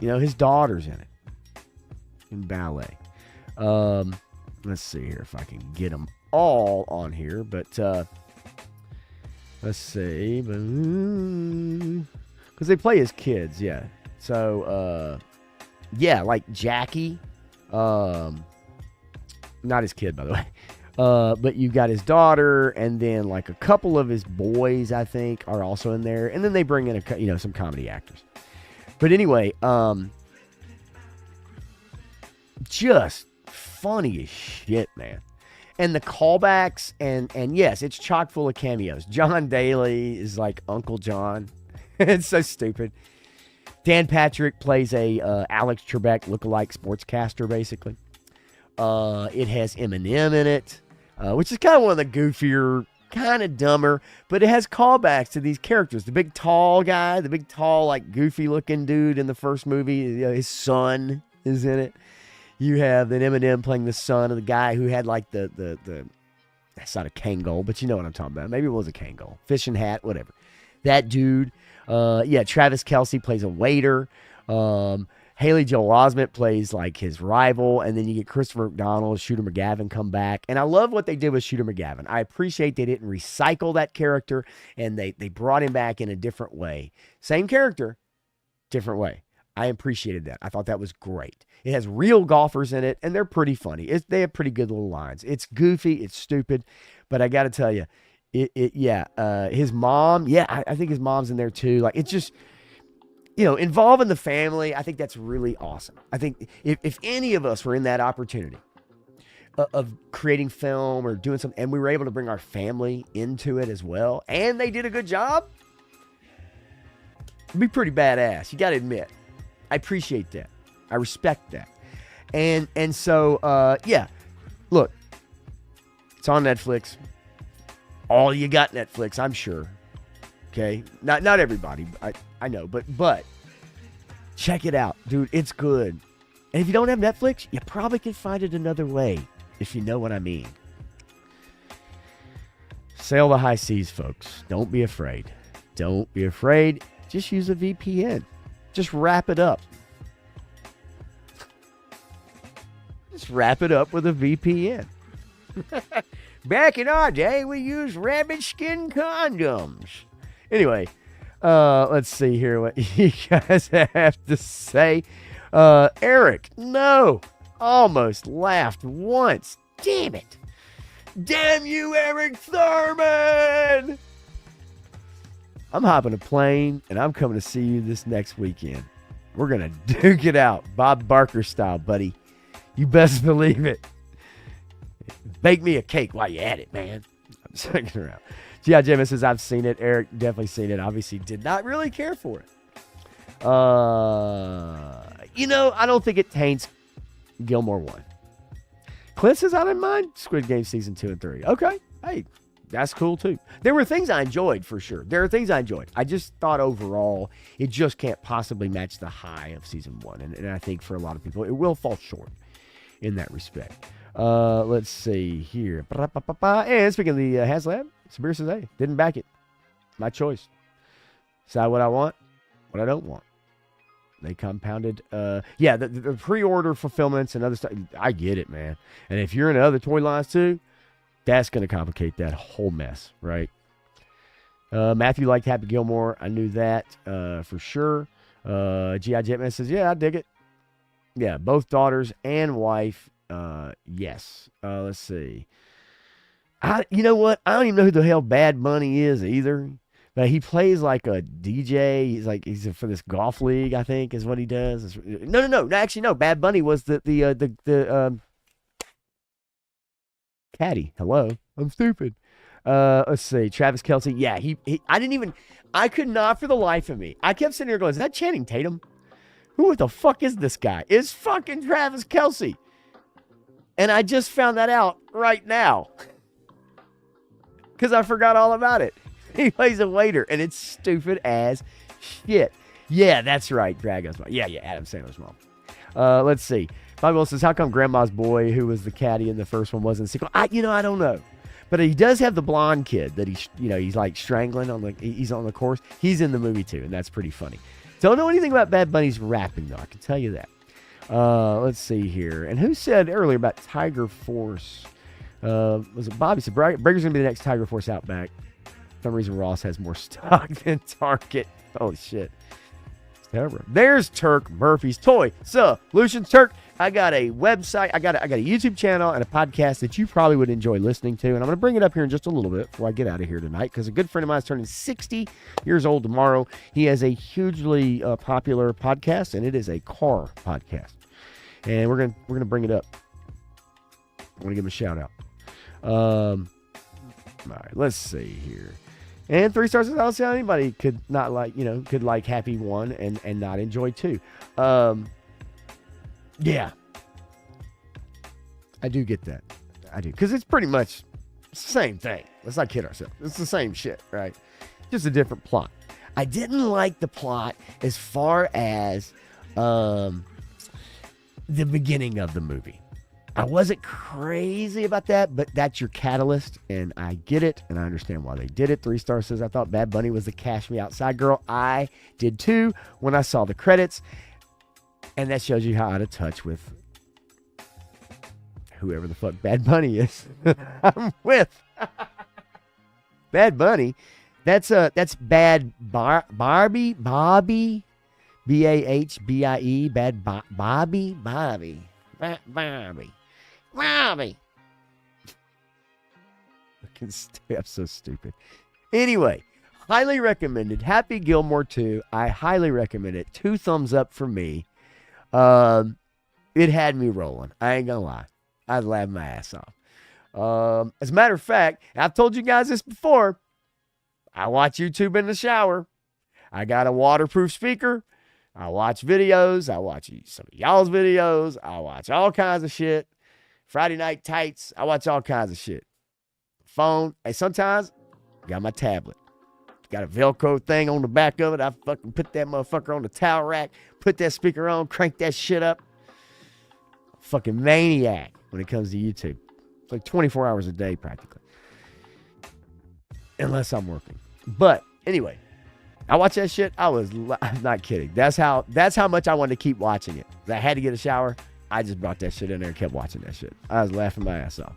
Speaker 1: You know, his daughter's in it. In ballet. Let's see here if I can get them all on here, but let's see. Because they play as kids, yeah. So, yeah, like Jackie. Not his kid, by the way. But you've got his daughter, and then like a couple of his boys, I think, are also in there. And then they bring in some comedy actors. But anyway, just funny as shit, man. And the callbacks, and yes, it's chock full of cameos. John Daly is like Uncle John. It's so stupid. Dan Patrick plays a Alex Trebek lookalike sportscaster, basically. It has Eminem in it, which is kind of one of the goofier, kind of dumber, but it has callbacks to these characters. The big tall guy, the big tall, like goofy looking dude in the first movie, his son is in it. You have then Eminem playing the son of the guy who had like the that's not a Kangol, but you know what I'm talking about. Maybe it was a Kangol, fishing hat, whatever. That dude. Yeah, Travis Kelce plays a waiter. Haley Joel Osment plays like his rival, and then you get Christopher McDonald, Shooter McGavin come back. And I love what they did with Shooter McGavin. I appreciate they didn't recycle that character, and they brought him back in a different way. Same character, different way. I appreciated that. I thought that was great. It has real golfers in it, and they're pretty funny. They have pretty good little lines. It's goofy, it's stupid, but I got to tell you, his mom, I think his mom's in there too. Like, it's just, involving the family. I think that's really awesome. I think if any of us were in that opportunity of creating film or doing something, and we were able to bring our family into it as well, and they did a good job, it'd be pretty badass. You got to admit. I appreciate that. I respect that. And so, look, it's on Netflix. All you got Netflix, I'm sure. Okay? Not everybody, I know, but check it out. Dude, it's good. And if you don't have Netflix, you probably can find it another way, if you know what I mean. Sail the high seas, folks. Don't be afraid. Don't be afraid. Just use a VPN. Just wrap it up. Just wrap it up with a VPN. Back in our day, we used rabbit skin condoms. Anyway, let's see here what you guys have to say. Eric, no. Almost laughed once. Damn it. Damn you, Eric Thurman. I'm hopping a plane, and I'm coming to see you this next weekend. We're going to duke it out, Bob Barker style, buddy. You best believe it. Bake me a cake while you're at it, man. I'm second around. G.I. Jim says, I've seen it. Eric definitely seen it. Obviously did not really care for it. I don't think it taints Gilmore 1. Clint says, I didn't mind Squid Game season 2 and 3. Okay. Hey, that's cool too. There were things I enjoyed for sure. There are things I enjoyed. I just thought overall it just can't possibly match the high of season 1. And I think for a lot of people, it will fall short in that respect. Let's see here. And speaking of the HasLab, Sabir says, hey, didn't back it. My choice. Decide what I want, what I don't want. They compounded, the pre-order fulfillments and other stuff. I get it, man. And if you're in other toy lines too, that's going to complicate that whole mess, right? Matthew liked Happy Gilmore. I knew that for sure. G.I. Jetman says, yeah, I dig it. Yeah, both daughters and wife. Yes. Let's see. You know what? I don't even know who the hell Bad Bunny is either. But he plays like a DJ. He's for this golf league, I think, is what he does. No. Actually, no. Bad Bunny was the caddy. Hello, I'm stupid. Let's see. Travis Kelce. Yeah, I could not for the life of me. I kept sitting here going, is that Channing Tatum? Who the fuck is this guy? It's fucking Travis Kelce. And I just found that out right now. Because I forgot all about it. He plays a waiter, and it's stupid as shit. Yeah, that's right. Dragon's mom. Yeah, Adam Sandler's mom. Let's see. Bobby Will says, how come Grandma's Boy, who was the caddy in the first one, wasn't the sequel? I don't know. But he does have the blonde kid that he's like strangling he's on the course. He's in the movie too, and that's pretty funny. Don't know anything about Bad Bunny's rapping, though. I can tell you that. Let's see here. And who said earlier about Tiger Force? Was it Bobby? Said Breaker's going to be the next Tiger Force Outback. For some reason, Ross has more stock than Target. Holy shit. It's terrible. There's Turk Murphy's Toy Solutions. Turk, I got a website. I got a YouTube channel and a podcast that you probably would enjoy listening to. And I'm going to bring it up here in just a little bit before I get out of here tonight, because a good friend of mine is turning 60 years old tomorrow. He has a hugely popular podcast, and it is a car podcast. And we're gonna bring it up. I want to give him a shout out. All right, let's see here. And 3 stars. I don't see how anybody could not could like Happy 1 and not enjoy 2. Yeah. I do get that. I do. Because it's pretty much the same thing. Let's not kid ourselves. It's the same shit, right? Just a different plot. I didn't like the plot as far as the beginning of the movie. I wasn't crazy about that, but that's your catalyst, and I get it, and I understand why they did it. 3 stars says, I thought Bad Bunny was the Cash Me Outside girl. I did too when I saw the credits, and that shows you how out of touch with whoever the fuck Bad Bunny is. I'm with. Bad Bunny. That's Bad Barbie, Bobby, Bahbie, Bad Bobby. I'm so stupid. Anyway, highly recommended. Happy Gilmore 2. I highly recommend it. 2 thumbs up for me. It had me rolling. I ain't gonna lie. I'd laugh my ass off. As a matter of fact, I've told you guys this before. I watch YouTube in the shower. I got a waterproof speaker. I watch videos. I watch some of y'all's videos. I watch all kinds of shit. Friday Night Tights. I watch all kinds of shit. Phone. Hey, sometimes I got my tablet. Got a Velcro thing on the back of it. I fucking put that motherfucker on the towel rack. Put that speaker on. Crank that shit up. Fucking maniac when it comes to YouTube. It's like 24 hours a day practically. Unless I'm working. But anyway. I watched that shit. I'm not kidding. That's how much I wanted to keep watching it. I had to get a shower. I just brought that shit in there and kept watching that shit. I was laughing my ass off.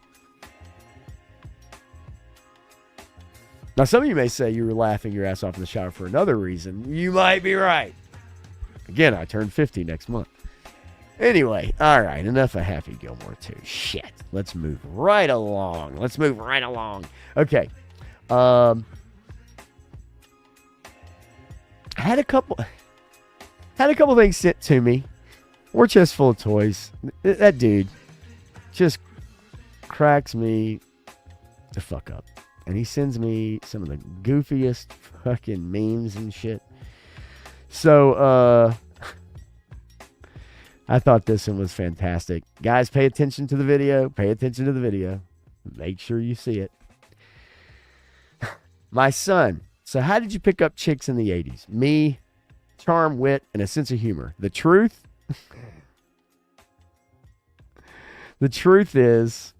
Speaker 1: Now, some of you may say you were laughing your ass off in the shower for another reason. You might be right. Again, I turned 50 next month. Anyway, all right, enough of Happy Gilmore 2. Shit. Let's move right along. Okay. I had a couple things sent to me. War chest full of toys. That dude just cracks me the fuck up. And he sends me some of the goofiest fucking memes and shit. So, I thought this one was fantastic. Guys, pay attention to the video. Make sure you see it. My son. So how did you pick up chicks in the 80s? Me, charm, wit, and a sense of humor. The truth? The truth is...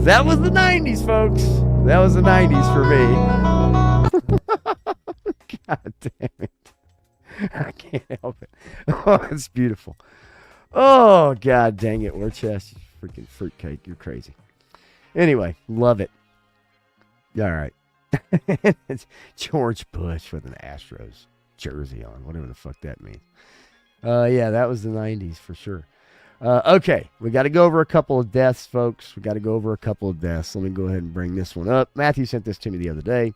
Speaker 1: That was the 90s, folks. That was the 90s for me. God damn it. I can't help it. Oh, it's beautiful. Oh, God dang it. War chest, freaking fruitcake. You're crazy. Anyway, love it. All right. It's George Bush with an Astros jersey on, whatever the fuck that means. Yeah, that was the 90s for sure. Okay, we got to go over a couple of deaths, folks. Let me go ahead and bring this one up. Matthew sent this to me the other day.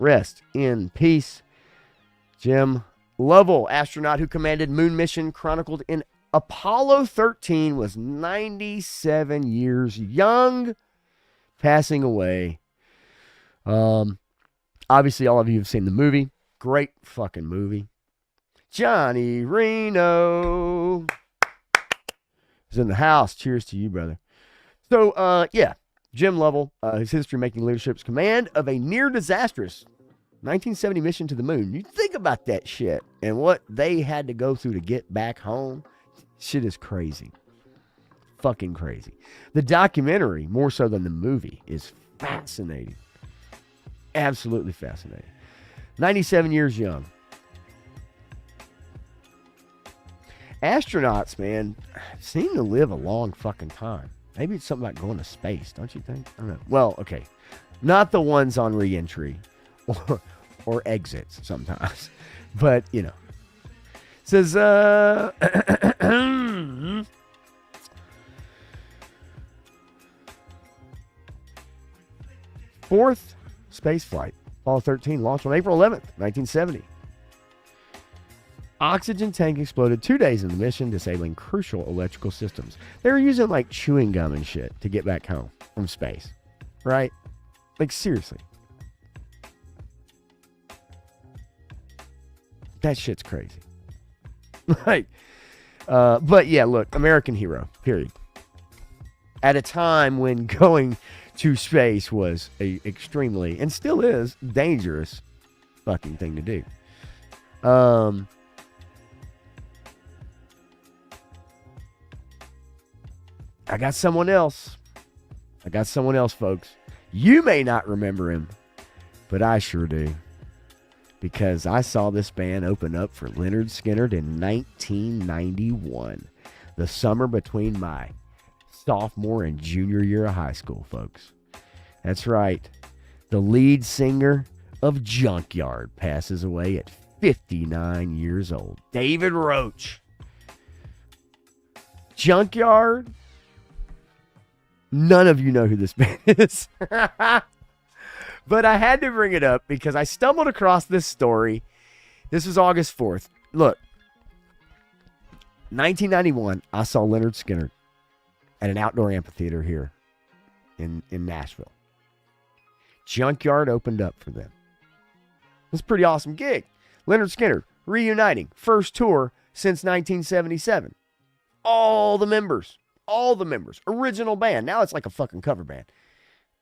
Speaker 1: Rest in peace. Jim Lovell, astronaut who commanded moon mission chronicled in Apollo 13, was 97 years young, passing away. Obviously, all of you have seen the movie. Great fucking movie. Johnny Reno is in the house. Cheers to you, brother. So, yeah, Jim Lovell, his history making leadership's command of a near disastrous 1970 mission to the moon. You think about that shit and what they had to go through to get back home. Shit is crazy. Fucking crazy. The documentary, more so than the movie, is fascinating. Absolutely fascinating. 97 years young. Astronauts, man, seem to live a long fucking time. Maybe it's something like going to space, don't you think? I don't know. Well, okay. Not the ones on re-entry or exits sometimes. But, you know. It says, fourth space flight, Apollo 13, launched on April 11th, 1970. Oxygen tank exploded 2 days in the mission, disabling crucial electrical systems. They were using like chewing gum and shit to get back home from space, right? Like seriously. That shit's crazy. Like, but yeah, look, American hero, period. At a time when going to space was a extremely, and still is, dangerous fucking thing to do. I got someone else, folks. You may not remember him, but I sure do. Because I saw this band open up for Lynyrd Skynyrd in 1991. The summer between my sophomore and junior year of high school, folks. That's right. The lead singer of Junkyard passes away at 59 years old. David Roach. Junkyard. None of you know who this band is. But I had to bring it up because I stumbled across this story. This was August 4th. Look, 1991, I saw Lynyrd Skynyrd at an outdoor amphitheater here in Nashville. Junkyard opened up for them. It was a pretty awesome gig. Lynyrd Skynyrd reuniting. First tour since 1977. All the members. Original band. Now it's like a fucking cover band.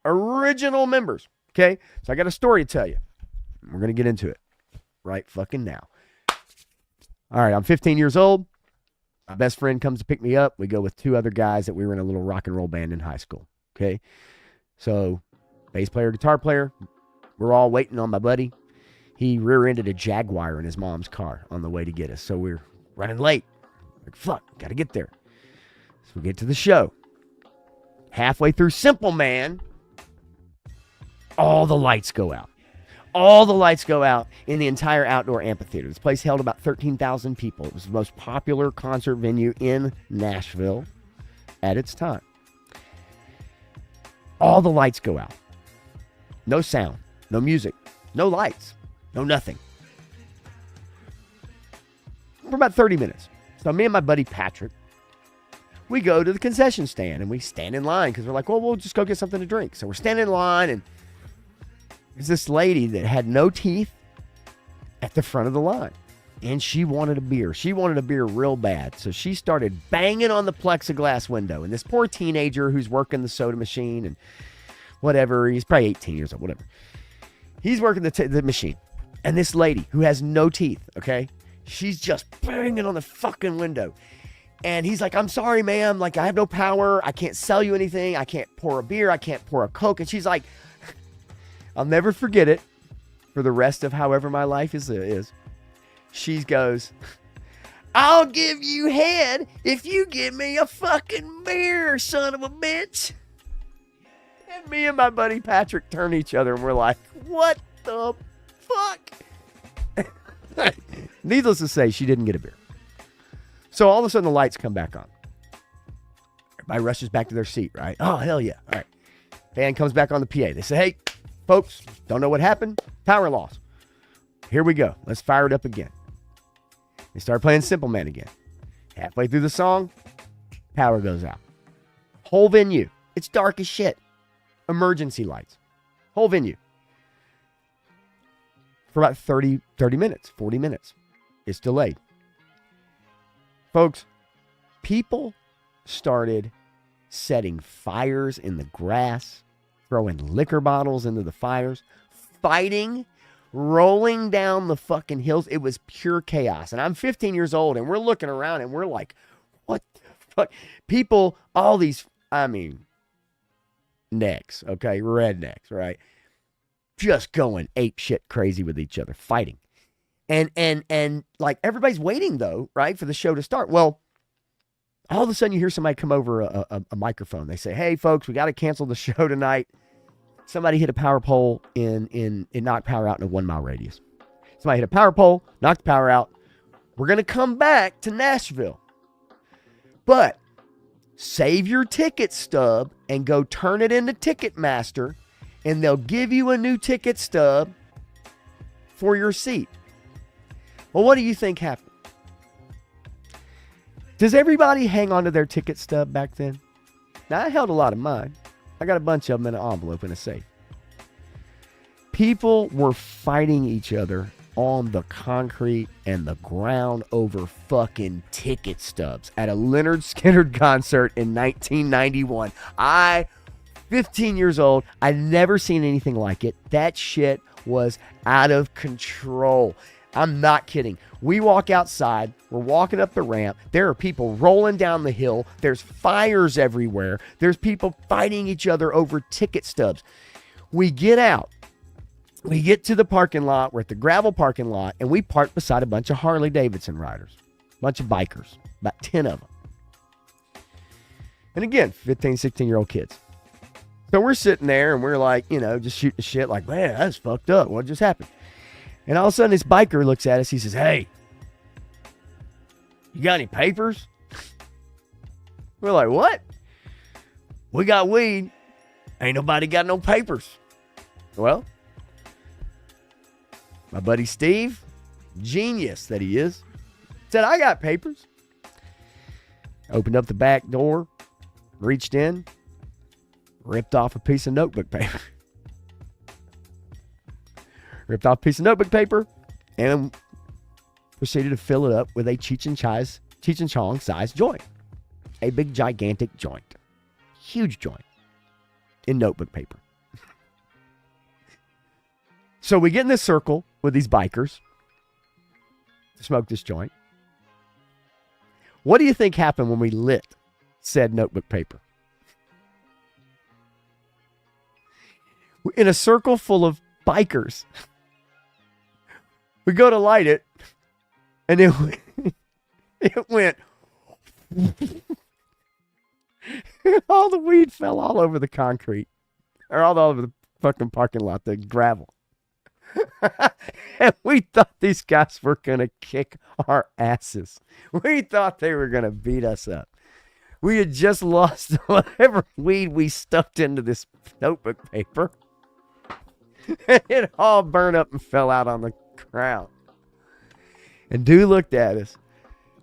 Speaker 1: Original members. Okay? So I got a story to tell you. We're going to get into it. right fucking now. All right, I'm 15 years old. My best friend comes to pick me up. We go with two other guys that we were in a little rock and roll band in high school. Okay. So, bass player, guitar player, we're all waiting on my buddy. He rear-ended a Jaguar in his mom's car on the way to get us. So we're running late. Like, fuck, got to get there. So we get to the show. Halfway through Simple Man, all the lights go out. All the lights go out in the entire outdoor amphitheater. This place held about 13,000 people. It was the most popular concert venue in Nashville at its time. All the lights go out. No sound, no music, no lights, no nothing. For about 30 minutes. So me and my buddy Patrick, we go to the concession stand and we stand in line because we're like, well, we'll just go get something to drink. So we're standing in line and there's this lady that had no teeth at the front of the line. And she wanted a beer. She wanted a beer real bad. So she started banging on the plexiglass window. And this poor teenager who's working the soda machine and whatever, he's probably 18 years old, whatever. He's working the machine. And this lady who has no teeth, okay, she's just banging on the fucking window. And he's like, I'm sorry, ma'am. Like, I have no power. I can't sell you anything. I can't pour a beer. I can't pour a Coke. And she's like, I'll never forget it for the rest of however my life is. She goes, I'll give you head if you give me a fucking beer, son of a bitch. And me and my buddy Patrick turn to each other and we're like, what the fuck? Needless to say, she didn't get a beer. So all of a sudden the lights come back on. Everybody rushes back to their seat, right? Oh, hell yeah. All right. Band comes back on the PA. They say, hey, folks, don't know what happened. Power loss. Here we go. Let's fire it up again. They start playing Simple Man again. Halfway through the song, power goes out. Whole venue. It's dark as shit. Emergency lights. Whole venue. For about 30 minutes, 40 minutes. It's delayed. Folks, people started setting fires in the grass, throwing liquor bottles into the fires, fighting, rolling down the fucking hills. It was pure chaos. And I'm 15 years old, and we're looking around, and we're like, what the fuck? People, all these, necks, okay? Rednecks, right? Just going ape shit crazy with each other, fighting. And like everybody's waiting though, right, for the show to start. Well, all of a sudden you hear somebody come over a microphone. They say, hey folks, we got to cancel the show tonight. Somebody hit a power pole and knocked power out in a 1 mile radius. Somebody hit a power pole, knocked the power out. We're going to come back to Nashville. But save your ticket stub and go turn it into Ticketmaster, and they'll give you a new ticket stub for your seat. Well, what do you think happened? Does everybody hang on to their ticket stub back then? Now, I held a lot of mine. I got a bunch of them in an envelope in a safe. People were fighting each other on the concrete and the ground over fucking ticket stubs at a Lynyrd Skynyrd concert in 1991. 15 years old, I'd never seen anything like it. That shit was out of control. I'm not kidding. We walk outside. We're walking up the ramp. There are people rolling down the hill. There's fires everywhere. There's people fighting each other over ticket stubs. We get out. We get to the parking lot. We're at the gravel parking lot, and we park beside a bunch of Harley Davidson riders, a bunch of bikers, about 10 of them. And again, 15, 16-year-old kids. So we're sitting there, and we're like, just shooting the shit like, man, that's fucked up. What just happened? And all of a sudden, this biker looks at us. He says, hey, you got any papers? We're like, what? We got weed. Ain't nobody got no papers. Well, my buddy Steve, genius that he is, said, I got papers. Opened up the back door, reached in, ripped off a piece of notebook paper. Ripped off a piece of notebook paper and proceeded to fill it up with a Cheech and Chong sized joint. A big, gigantic joint. Huge joint in notebook paper. So we get in this circle with these bikers, to smoke this joint. What do you think happened when we lit said notebook paper? In a circle full of bikers. We go to light it, and it went. All the weed fell all over the concrete, or all over the fucking parking lot, the gravel. And we thought these guys were going to kick our asses. We thought they were going to beat us up. We had just lost whatever weed we stuffed into this notebook paper. And it all burned up and fell out on the ground. And dude looked at us,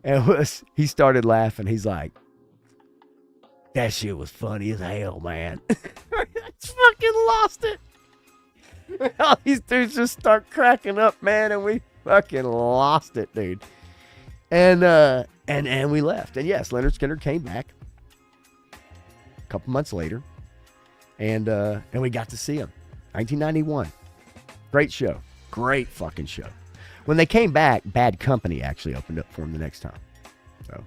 Speaker 1: and he started laughing. He's like, that shit was funny as hell, man. Just fucking lost it. All these dudes just start cracking up, man, and we fucking lost it, dude. And we left. And yes, Leonard Skinner came back a couple months later, and we got to see him. 1991. Great show. Great fucking show. When they came back, Bad Company actually opened up for him the next time. So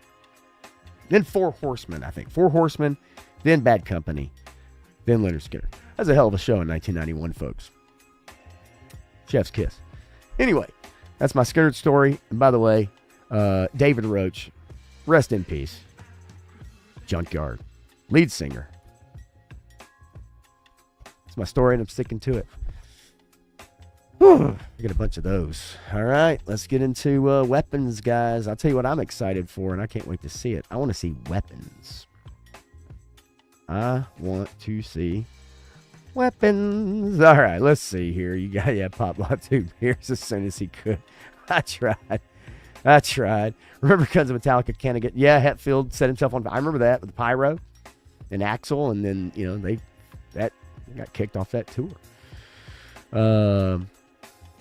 Speaker 1: then Four Horsemen, I think. Four Horsemen, then Bad Company, then Leonard Skinner. That's a hell of a show in 1991, folks. Chef's kiss. Anyway, that's my Skinner story. And by the way, David Roach, rest in peace. Junkyard, lead singer. It's my story, and I'm sticking to it. Whew, I get a bunch of those. All right, let's get into weapons, guys. I'll tell you what I'm excited for, and I can't wait to see it. I want to see weapons. I want to see weapons. All right, let's see here. You got, Pop Law 2 beers as soon as he could. I tried. Remember Guns of Metallica, can I get... Yeah, Hetfield set himself on fire. I remember that with Pyro and Axl, and then, that got kicked off that tour.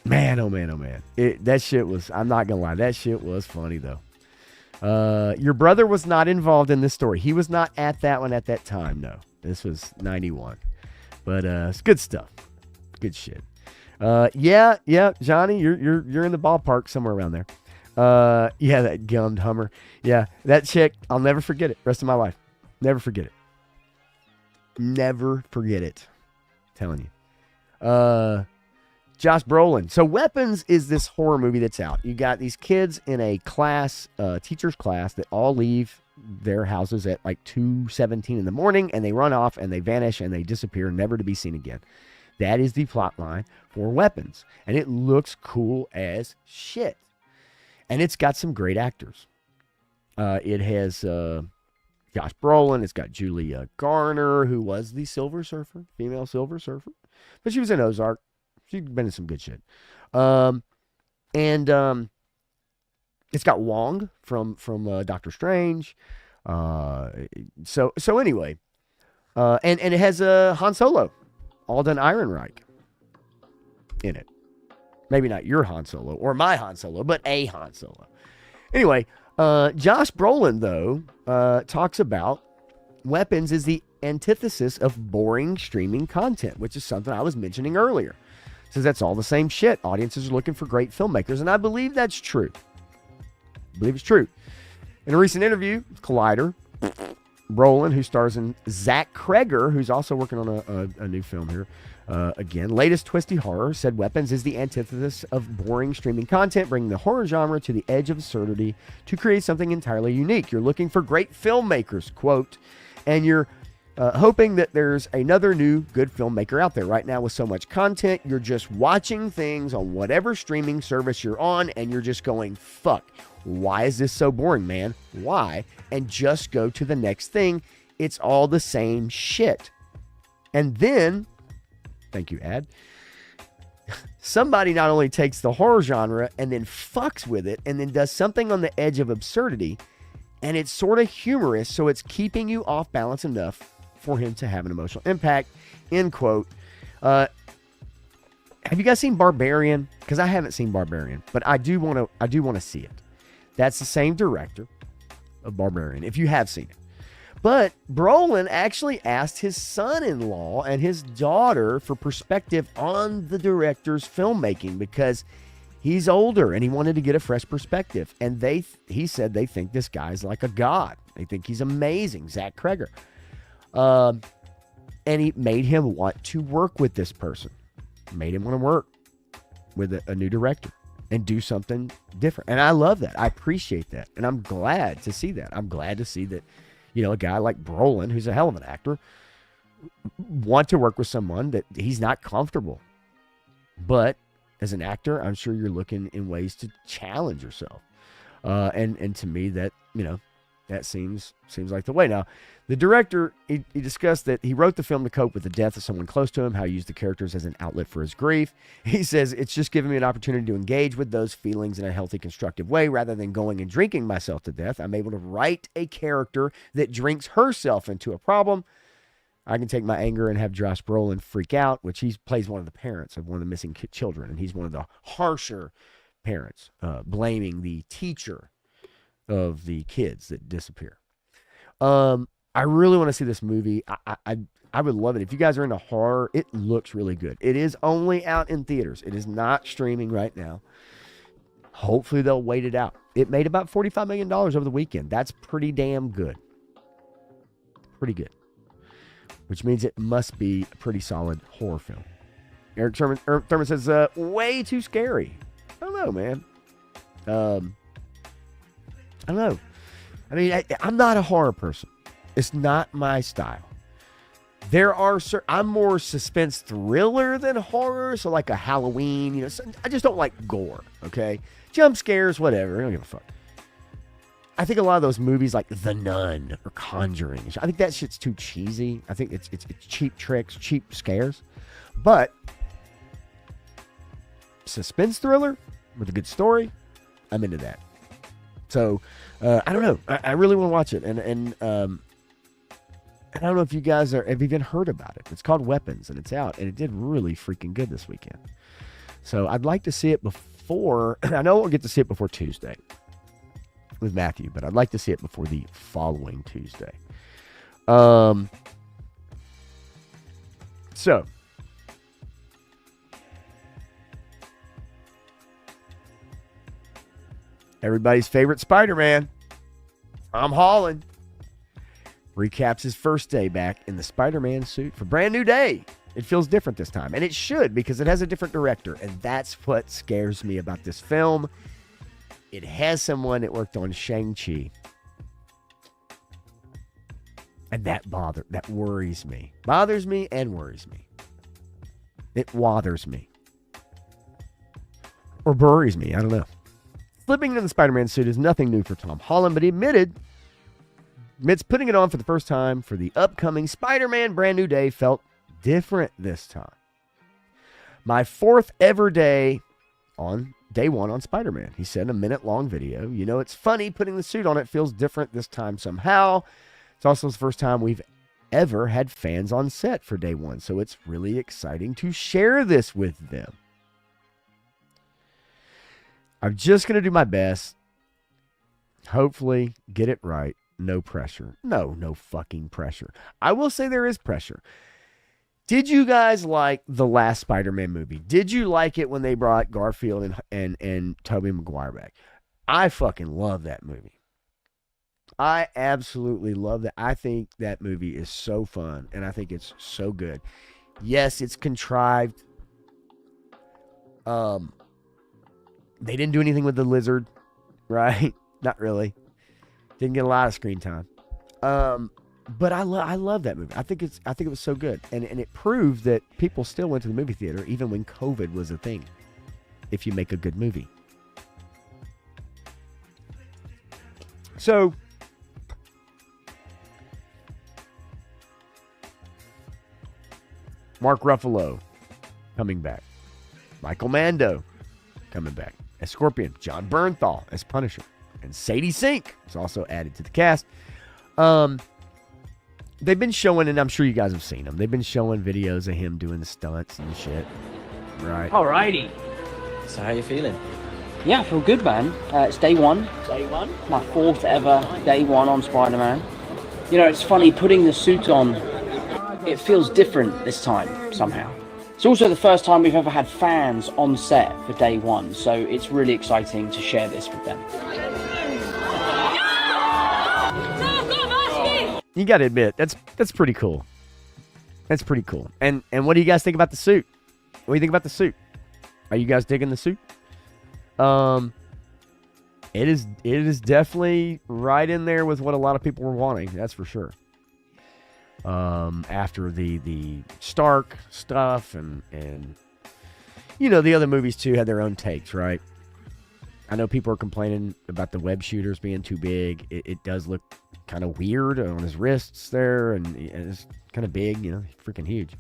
Speaker 1: Man, oh man. That shit was, I'm not going to lie, that shit was funny, though. Your brother was not involved in this story. He was not at that one at that time, no. This was 91. But it's good stuff. Good shit. Yeah, Johnny, you're in the ballpark somewhere around there. Yeah, that gummed Hummer. Yeah, that chick, I'll never forget it. Rest of my life. Never forget it. Never forget it. I'm telling you. Josh Brolin. So Weapons is this horror movie that's out. You got these kids in a class, teacher's class, that all leave their houses at like 2:17 in the morning, and they run off and they vanish and they disappear, never to be seen again. That is the plot line for Weapons. And it looks cool as shit. And it's got some great actors. It has Josh Brolin. It's got Julia Garner, who was the Silver Surfer, female Silver Surfer. But she was in Ozark. She's been in some good shit. And it's got Wong from Doctor Strange. So anyway. And it has Han Solo, Alden Ehrenreich, in it. Maybe not your Han Solo or my Han Solo, but a Han Solo. Anyway, Josh Brolin, though, talks about Weapons is the antithesis of boring streaming content, which is something I was mentioning earlier. Says that's all the same shit. Audiences are looking for great filmmakers, and I believe that's true. I believe it's true. In a recent interview with Collider, Brolin, who stars in Zach Kreger, who's also working on a new film here, again, latest twisty horror, said Weapons is the antithesis of boring streaming content, bringing the horror genre to the edge of absurdity to create something entirely unique. You're looking for great filmmakers, quote, and you're hoping that there's another new good filmmaker out there. Right now with so much content, you're just watching things on whatever streaming service you're on, and you're just going, fuck, why is this so boring, man? Why? And just go to the next thing. It's all the same shit. And then, thank you, Ad, somebody not only takes the horror genre and then fucks with it and then does something on the edge of absurdity, and it's sort of humorous, so it's keeping you off balance enough for him to have an emotional impact, end quote. Have you guys seen Barbarian? Because I haven't seen Barbarian, but I do want to see it. That's the same director of Barbarian, if you have seen it. But Brolin actually asked his son-in-law and his daughter for perspective on the director's filmmaking, because He's older, and he wanted to get a fresh perspective. And he said they think this guy's like a god. They think he's amazing, Zach Kreger. And he made him want to work with this person. Made him want to work with a new director and do something different. And I love that. I appreciate that. And I'm glad to see that. I'm glad to see that, a guy like Brolin, who's a hell of an actor, want to work with someone that he's not comfortable. But as an actor, I'm sure you're looking in ways to challenge yourself. And to me, that, that seems like the way. Now, the director, he discussed that he wrote the film to cope with the death of someone close to him, how he used the characters as an outlet for his grief. He says, it's just giving me an opportunity to engage with those feelings in a healthy, constructive way rather than going and drinking myself to death. I'm able to write a character that drinks herself into a problem. I can take my anger and have Josh Brolin freak out, which he plays one of the parents of one of the missing children, and he's one of the harsher parents, blaming the teacher of the kids that disappear. I really want to see this movie. I would love it. If you guys are into horror, it looks really good. It is only out in theaters. It is not streaming right now. Hopefully they'll wait it out. It made about $45 million over the weekend. That's pretty damn good. Pretty good. Which means it must be a pretty solid horror film. Eric Thurman says, way too scary. I don't know, man. I don't know. I mean, I'm not a horror person. It's not my style. I'm more suspense thriller than horror, so like a Halloween, I just don't like gore, okay? Jump scares, whatever, I don't give a fuck. I think a lot of those movies like The Nun or Conjuring, I think that shit's too cheesy. I think it's cheap tricks, cheap scares. But suspense thriller with a good story, I'm into that. So, I don't know. I really want to watch it. And I don't know if you guys have even heard about it. It's called Weapons, and it's out. And it did really freaking good this weekend. So I'd like to see it before. I know I won't get to see it before Tuesday with Matthew, but I'd like to see it before the following Tuesday. So. Everybody's favorite Spider-Man, Tom Holland, recaps his first day back in the Spider-Man suit for Brand New Day. It feels different this time, and it should because it has a different director, and that's what scares me about this film. It has someone that worked on Shang-Chi, and that worries me. Bothers me and worries me. It wothers me. Or buries me, I don't know. Slipping into the Spider-Man suit is nothing new for Tom Holland, but he admits putting it on for the first time for the upcoming Spider-Man Brand New Day felt different this time. My fourth ever day on day one on Spider-Man, he said in a minute-long video. It's funny putting the suit on. It feels different this time somehow. It's also the first time we've ever had fans on set for day one, so it's really exciting to share this with them. I'm just going to do my best. Hopefully, get it right. No pressure. No fucking pressure. I will say there is pressure. Did you guys like the last Spider-Man movie? Did you like it when they brought Garfield and Tobey Maguire back? I fucking love that movie. I absolutely love that. I think that movie is so fun, and I think it's so good. Yes, it's contrived. They didn't do anything with the lizard, right? Not really. Didn't get a lot of screen time. But I love that movie. I think it was so good. And it proved that people still went to the movie theater even when COVID was a thing. If you make a good movie. So Mark Ruffalo coming back. Michael Mando coming back as Scorpion. John Bernthal as Punisher. And Sadie Sink is also added to the cast. They've been showing, and I'm sure you guys have seen them, they've been showing videos of him doing the stunts and shit. Right.
Speaker 2: Alrighty.
Speaker 3: So how you feeling?
Speaker 2: Yeah, I feel good, man. It's day one. Day one? My fourth ever day one on Spider-Man. It's funny, putting the suit on, it feels different this time, somehow. It's also the first time we've ever had fans on set for day one, so it's really exciting to share this with them.
Speaker 1: You got to admit, that's pretty cool. That's pretty cool. And what do you guys think about the suit? What do you think about the suit? Are you guys digging the suit? It is definitely right in there with what a lot of people were wanting. That's for sure. After the Stark stuff and the other movies too had their own takes, right? I know people are complaining about the web shooters being too big. It does look kind of weird on his wrists there, and it's kind of big, freaking huge.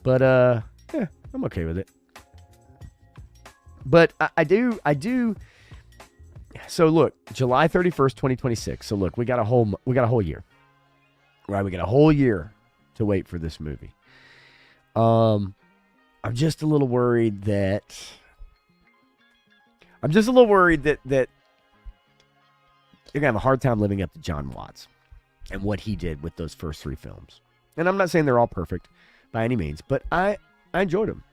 Speaker 1: But yeah, I'm okay with it. But I do. So look, July 31st, 2026. So look, we got a whole year, right? We got a whole year to wait for this movie. I'm just a little worried that they're gonna have a hard time living up to John Watts and what he did with those first 3 films. And I'm not saying they're all perfect by any means, but I enjoyed them.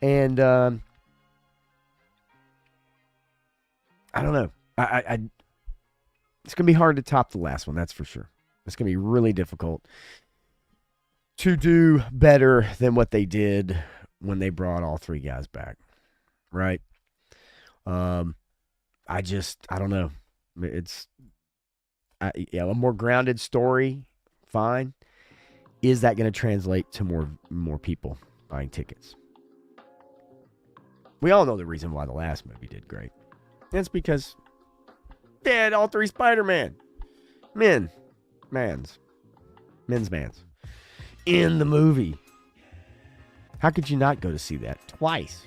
Speaker 1: And I don't know. It's gonna be hard to top the last one, that's for sure. It's gonna be really difficult to do better than what they did when they brought all 3 guys back, right? I don't know. A more grounded story, fine. Is that going to translate to more people buying tickets? We all know the reason why the last movie did great. And it's because they had all 3 Spider-Man. Men's in the movie. How could you not go to see that twice?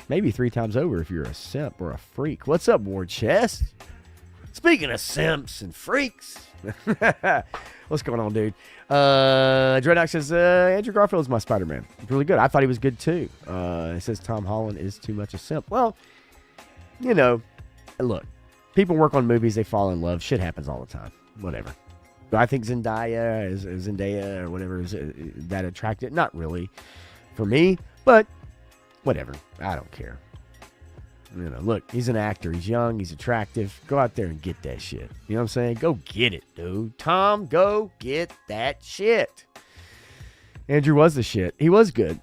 Speaker 1: Maybe 3 times over if you're a simp or a freak. What's up, War Chest? Speaking of simps and freaks. What's going on, dude? Dreadnought says, Andrew Garfield is my Spider-Man. It's really good. I thought he was good, too. It says Tom Holland is too much a simp. Well, look. People work on movies. They fall in love. Shit happens all the time. Whatever. Do I think Zendaya or whatever is that attractive? Not really for me, but whatever. I don't care. Look, he's an actor. He's young. He's attractive. Go out there and get that shit. You know what I'm saying? Go get it, dude. Tom, go get that shit. Andrew was the shit. He was good.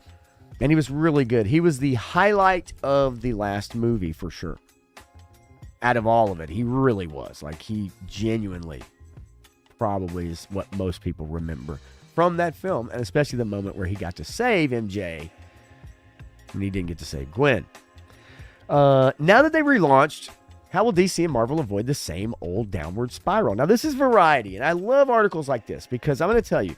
Speaker 1: And he was really good. He was the highlight of the last movie for sure. Out of all of it, he really was. Like, he genuinely probably is what most people remember from that film. And especially the moment where he got to save MJ and he didn't get to save Gwen. Now that they relaunched, how will DC and Marvel avoid the same old downward spiral? Now, this is Variety, and I love articles like this because I'm going to tell you,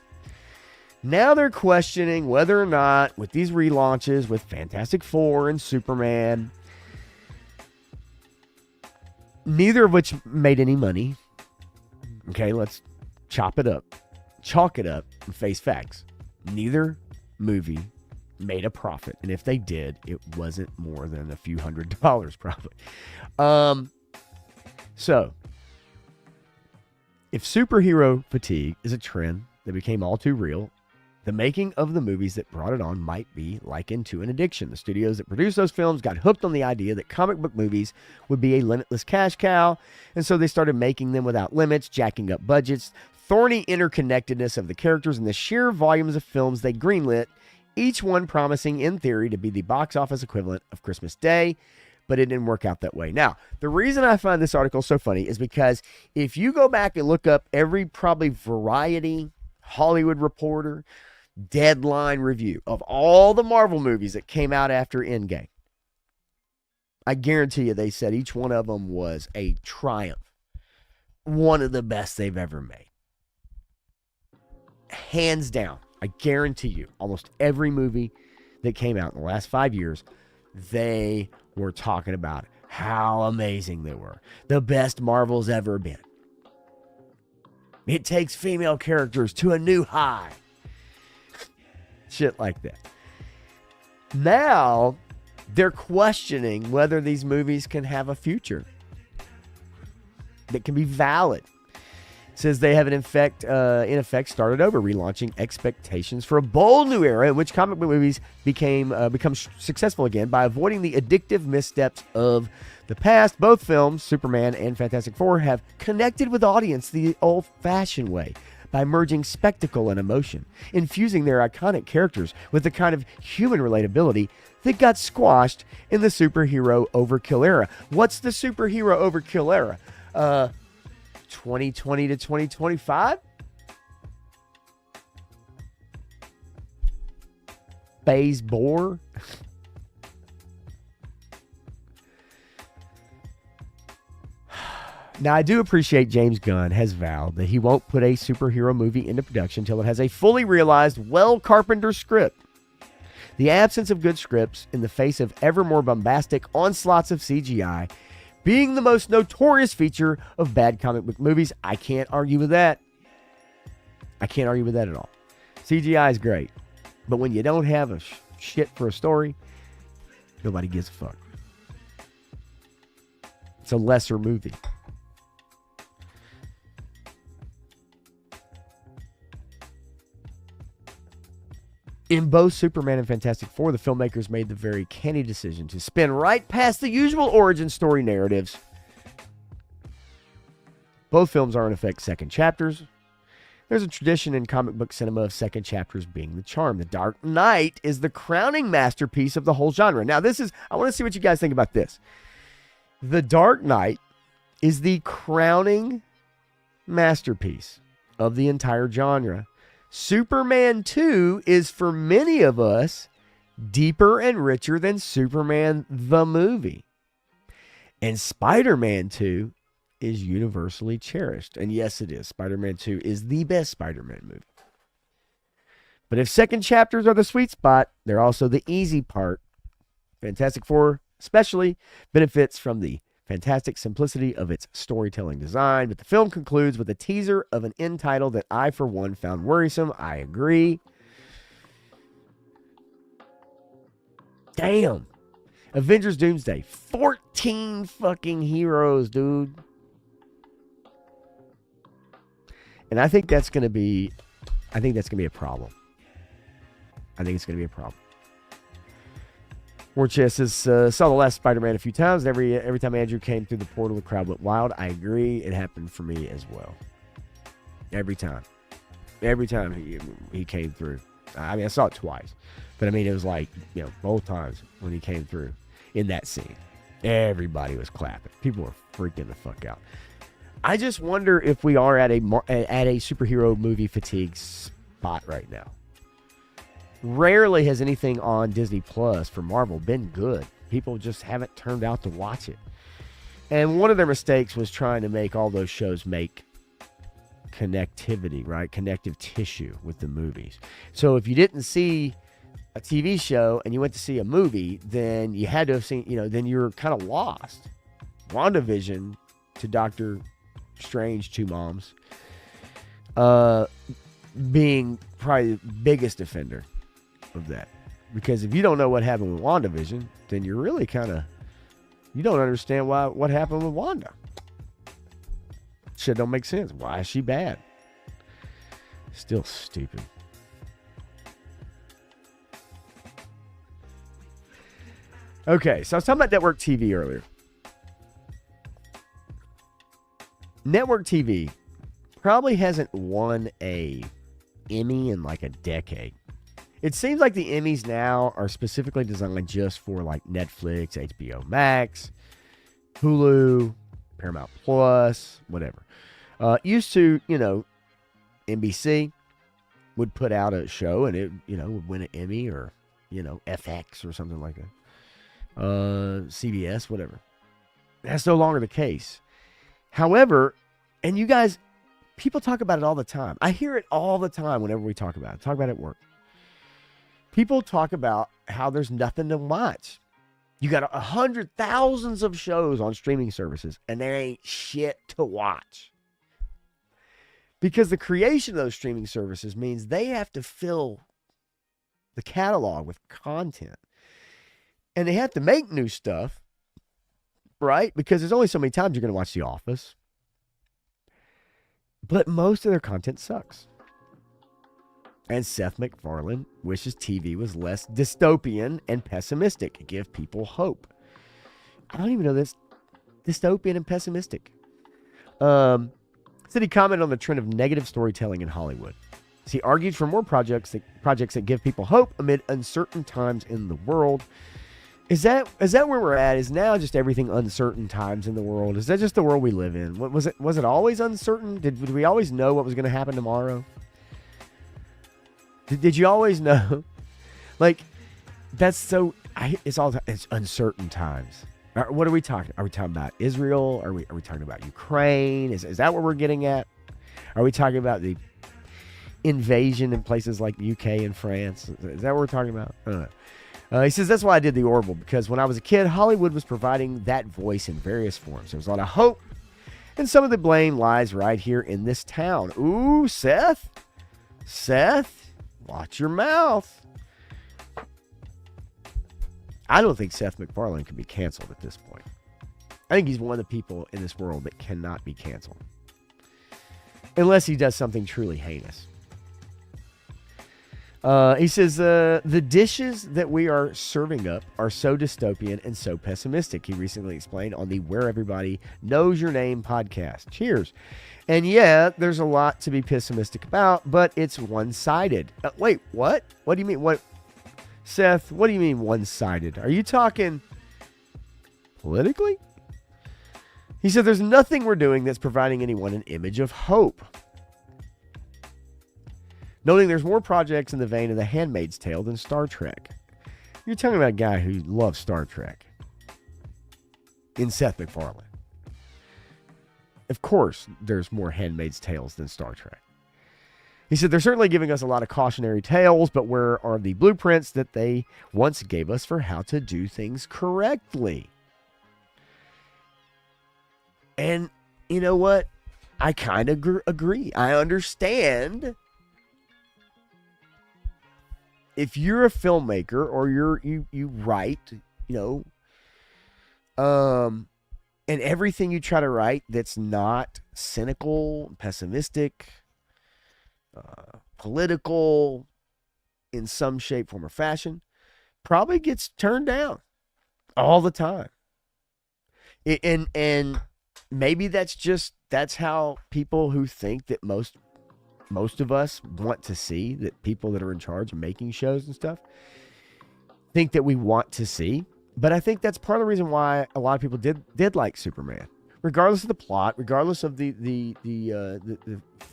Speaker 1: now they're questioning whether or not, with these relaunches, with Fantastic Four and Superman, neither of which made any money. Okay, let's chalk it up, and face facts. Neither movie made a profit, and if they did, it wasn't more than a few $100 probably. So if superhero fatigue is a trend that became all too real, the making of the movies that brought it on might be likened to an addiction. The studios that produced those films got hooked on the idea that comic book movies would be a limitless cash cow, and so they started making them without limits, jacking up budgets, thorny interconnectedness of the characters, and the sheer volumes of films they greenlit, each one promising, in theory, to be the box office equivalent of Christmas Day, but it didn't work out that way. Now, the reason I find this article so funny is because if you go back and look up every probably Variety, Hollywood Reporter, Deadline review of all the Marvel movies that came out after Endgame, I guarantee you they said each one of them was a triumph. One of the best they've ever made. Hands down. I guarantee you, almost every movie that came out in the last 5 years, they were talking about how amazing they were. The best Marvel's ever been. It takes female characters to a new high. Shit like that. Now, they're questioning whether these movies can have a future that can be valid. says they have in effect started over, relaunching expectations for a bold new era in which comic book movies become successful again by avoiding the addictive missteps of the past. Both films, Superman and Fantastic Four, have connected with audience the old-fashioned way by merging spectacle and emotion, infusing their iconic characters with the kind of human relatability that got squashed in the superhero overkill era. What's the superhero overkill era? 2020 to 2025? Phase Boar? Now, I do appreciate James Gunn has vowed that he won't put a superhero movie into production until it has a fully realized, well-carpentered script. The absence of good scripts in the face of ever more bombastic onslaughts of CGI being the most notorious feature of bad comic book movies. I can't argue with that. I can't argue with that at all. CGI is great. But when you don't have a shit for a story, nobody gives a fuck. It's a lesser movie. In both Superman and Fantastic Four, the filmmakers made the very canny decision to spin right past the usual origin story narratives. Both films are, in effect, second chapters. There's a tradition in comic book cinema of second chapters being the charm. The Dark Knight is the crowning masterpiece of the whole genre. Now, I want to see what you guys think about this. The Dark Knight is the crowning masterpiece of the entire genre. Superman 2 is, for many of us, deeper and richer than Superman the movie. And Spider-Man 2 is universally cherished. And yes, it is. Spider-Man 2 is the best Spider-Man movie. But if second chapters are the sweet spot, they're also the easy part. Fantastic Four especially benefits from the fantastic simplicity of its storytelling design, but the film concludes with a teaser of an end title that I, for one, found worrisome. I agree. Damn. Avengers Doomsday. 14 fucking heroes, dude. And I think that's going to be a problem. I think it's going to be a problem. Warchest says, saw the last Spider-Man a few times. Every time Andrew came through the portal, the crowd went wild. I agree. It happened for me as well. Every time. Every time he came through. I mean, I saw it twice. But, I mean, it was like, both times when he came through in that scene. Everybody was clapping. People were freaking the fuck out. I just wonder if we are at a superhero movie fatigue spot right now. Rarely has anything on Disney Plus for Marvel been good. People just haven't turned out to watch it. And one of their mistakes was trying to make all those shows make connectivity, right? Connective tissue with the movies. So if you didn't see a TV show and you went to see a movie, then you had to have seen, then you're kind of lost. WandaVision to Doctor Strange, Two Moms, being probably the biggest offender of that. Because if you don't know what happened with WandaVision, then you're really you don't understand what happened with Wanda. Shit don't make sense. Why is she bad? Still stupid. Okay, so I was talking about network TV earlier. Network TV probably hasn't won a Emmy in like a decade. It seems like the Emmys now are specifically designed just for like Netflix, HBO Max, Hulu, Paramount Plus, whatever. Used to, NBC would put out a show and it, would win an Emmy or, FX or something like that. CBS, whatever. That's no longer the case. However, and you guys, people talk about it all the time. I hear it all the time whenever we talk about it. Talk about it at work. People talk about how there's nothing to watch. You got 100,000s of shows on streaming services, and there ain't shit to watch. Because the creation of those streaming services means they have to fill the catalog with content. And they have to make new stuff, right? Because there's only so many times you're going to watch The Office. but most of their content sucks. And Seth MacFarlane wishes TV was less dystopian and pessimistic. Give people hope. I don't even know this. Dystopian and pessimistic. Said he commented on the trend of negative storytelling in Hollywood. He argued for more projects that give people hope amid uncertain times in the world. Is that where we're at? Is now just everything uncertain times in the world? Is that just the world we live in? Was it always uncertain? Did we always know what was going to happen tomorrow? Did you always know? Like, that's so. It's uncertain times. What are we talking? Are we talking about Israel? Are we talking about Ukraine? Is that what we're getting at? Are we talking about the invasion in places like the UK and France? Is that what we're talking about? I don't know. He says, that's why I did The Orville, because when I was a kid, Hollywood was providing that voice in various forms. There was a lot of hope, and some of the blame lies right here in this town. Ooh, Seth, watch your mouth. I don't think Seth MacFarlane can be canceled at this point. I think he's one of the people in this world that cannot be canceled. Unless he does something truly heinous. He says, the dishes that we are serving up are so dystopian and so pessimistic, he recently explained on the Where Everybody Knows Your Name podcast. Cheers. And yeah, there's a lot to be pessimistic about, but it's one-sided. Wait, what? What do you mean? What, Seth, what do you mean one-sided? Are you talking politically? He said there's nothing we're doing that's providing anyone an image of hope. Noting there's more projects in the vein of The Handmaid's Tale than Star Trek. You're talking about a guy who loves Star Trek. In Seth MacFarlane. Of course, there's more Handmaid's Tales than Star Trek. He said they're certainly giving us a lot of cautionary tales, but where are the blueprints that they once gave us for how to do things correctly? And you know what? I kind of agree. I understand. If you're a filmmaker or you write, and everything you try to write that's not cynical, pessimistic, political in some shape, form, or fashion, probably gets turned down all the time. And maybe that's how people who think that most of us want to see, that people that are in charge of making shows and stuff think that we want to see. But I think that's part of the reason why a lot of people did like Superman, regardless of the plot, regardless of the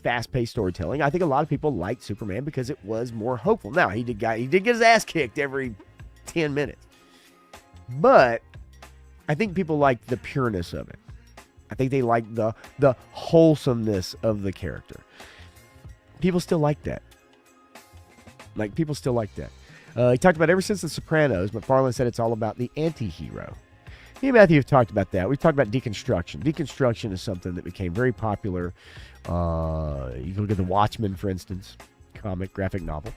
Speaker 1: fast-paced storytelling. I think a lot of people liked Superman because it was more hopeful. Now he did get his ass kicked every 10 minutes, but I think people liked the pureness of it. I think they liked the wholesomeness of the character. People still like that. People still like that. He talked about ever since The Sopranos, MacFarlane said it's all about the anti-hero. Me and Matthew have talked about that. We've talked about deconstruction. Deconstruction is something that became very popular. You can look at The Watchmen, for instance, graphic novel.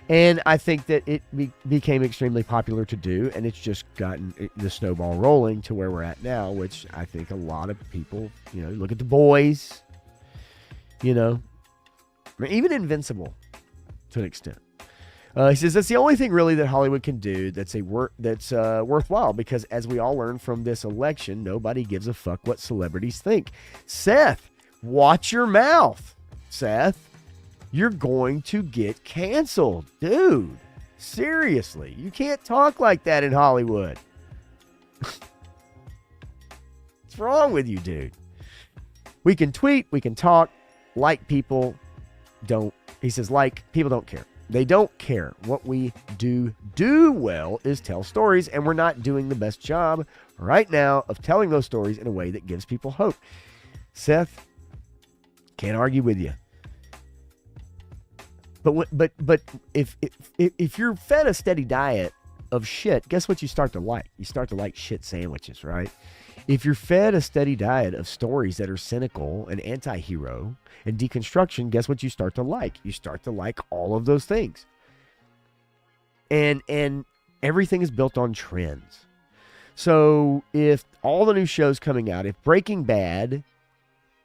Speaker 1: And I think that it became extremely popular to do, and it's just gotten the snowball rolling to where we're at now, which I think a lot of people, look at The Boys, even Invincible to an extent. He says that's the only thing really that Hollywood can do that's worthwhile, because as we all learned from this election, nobody gives a fuck what celebrities think. Seth, watch your mouth. Seth, you're going to get canceled. Dude, seriously, you can't talk like that in Hollywood. What's wrong with you, dude? We can tweet, we can talk, like people don't. He says people don't care. They don't care. What we do well is tell stories, and we're not doing the best job right now of telling those stories in a way that gives people hope. Seth, can't argue with you. But if you're fed a steady diet of shit, guess what you start to like? You start to like shit sandwiches, right? If you're fed a steady diet of stories that are cynical and anti-hero and deconstruction, guess what you start to like? You start to like all of those things. And everything is built on trends. So if all the new shows coming out, if Breaking Bad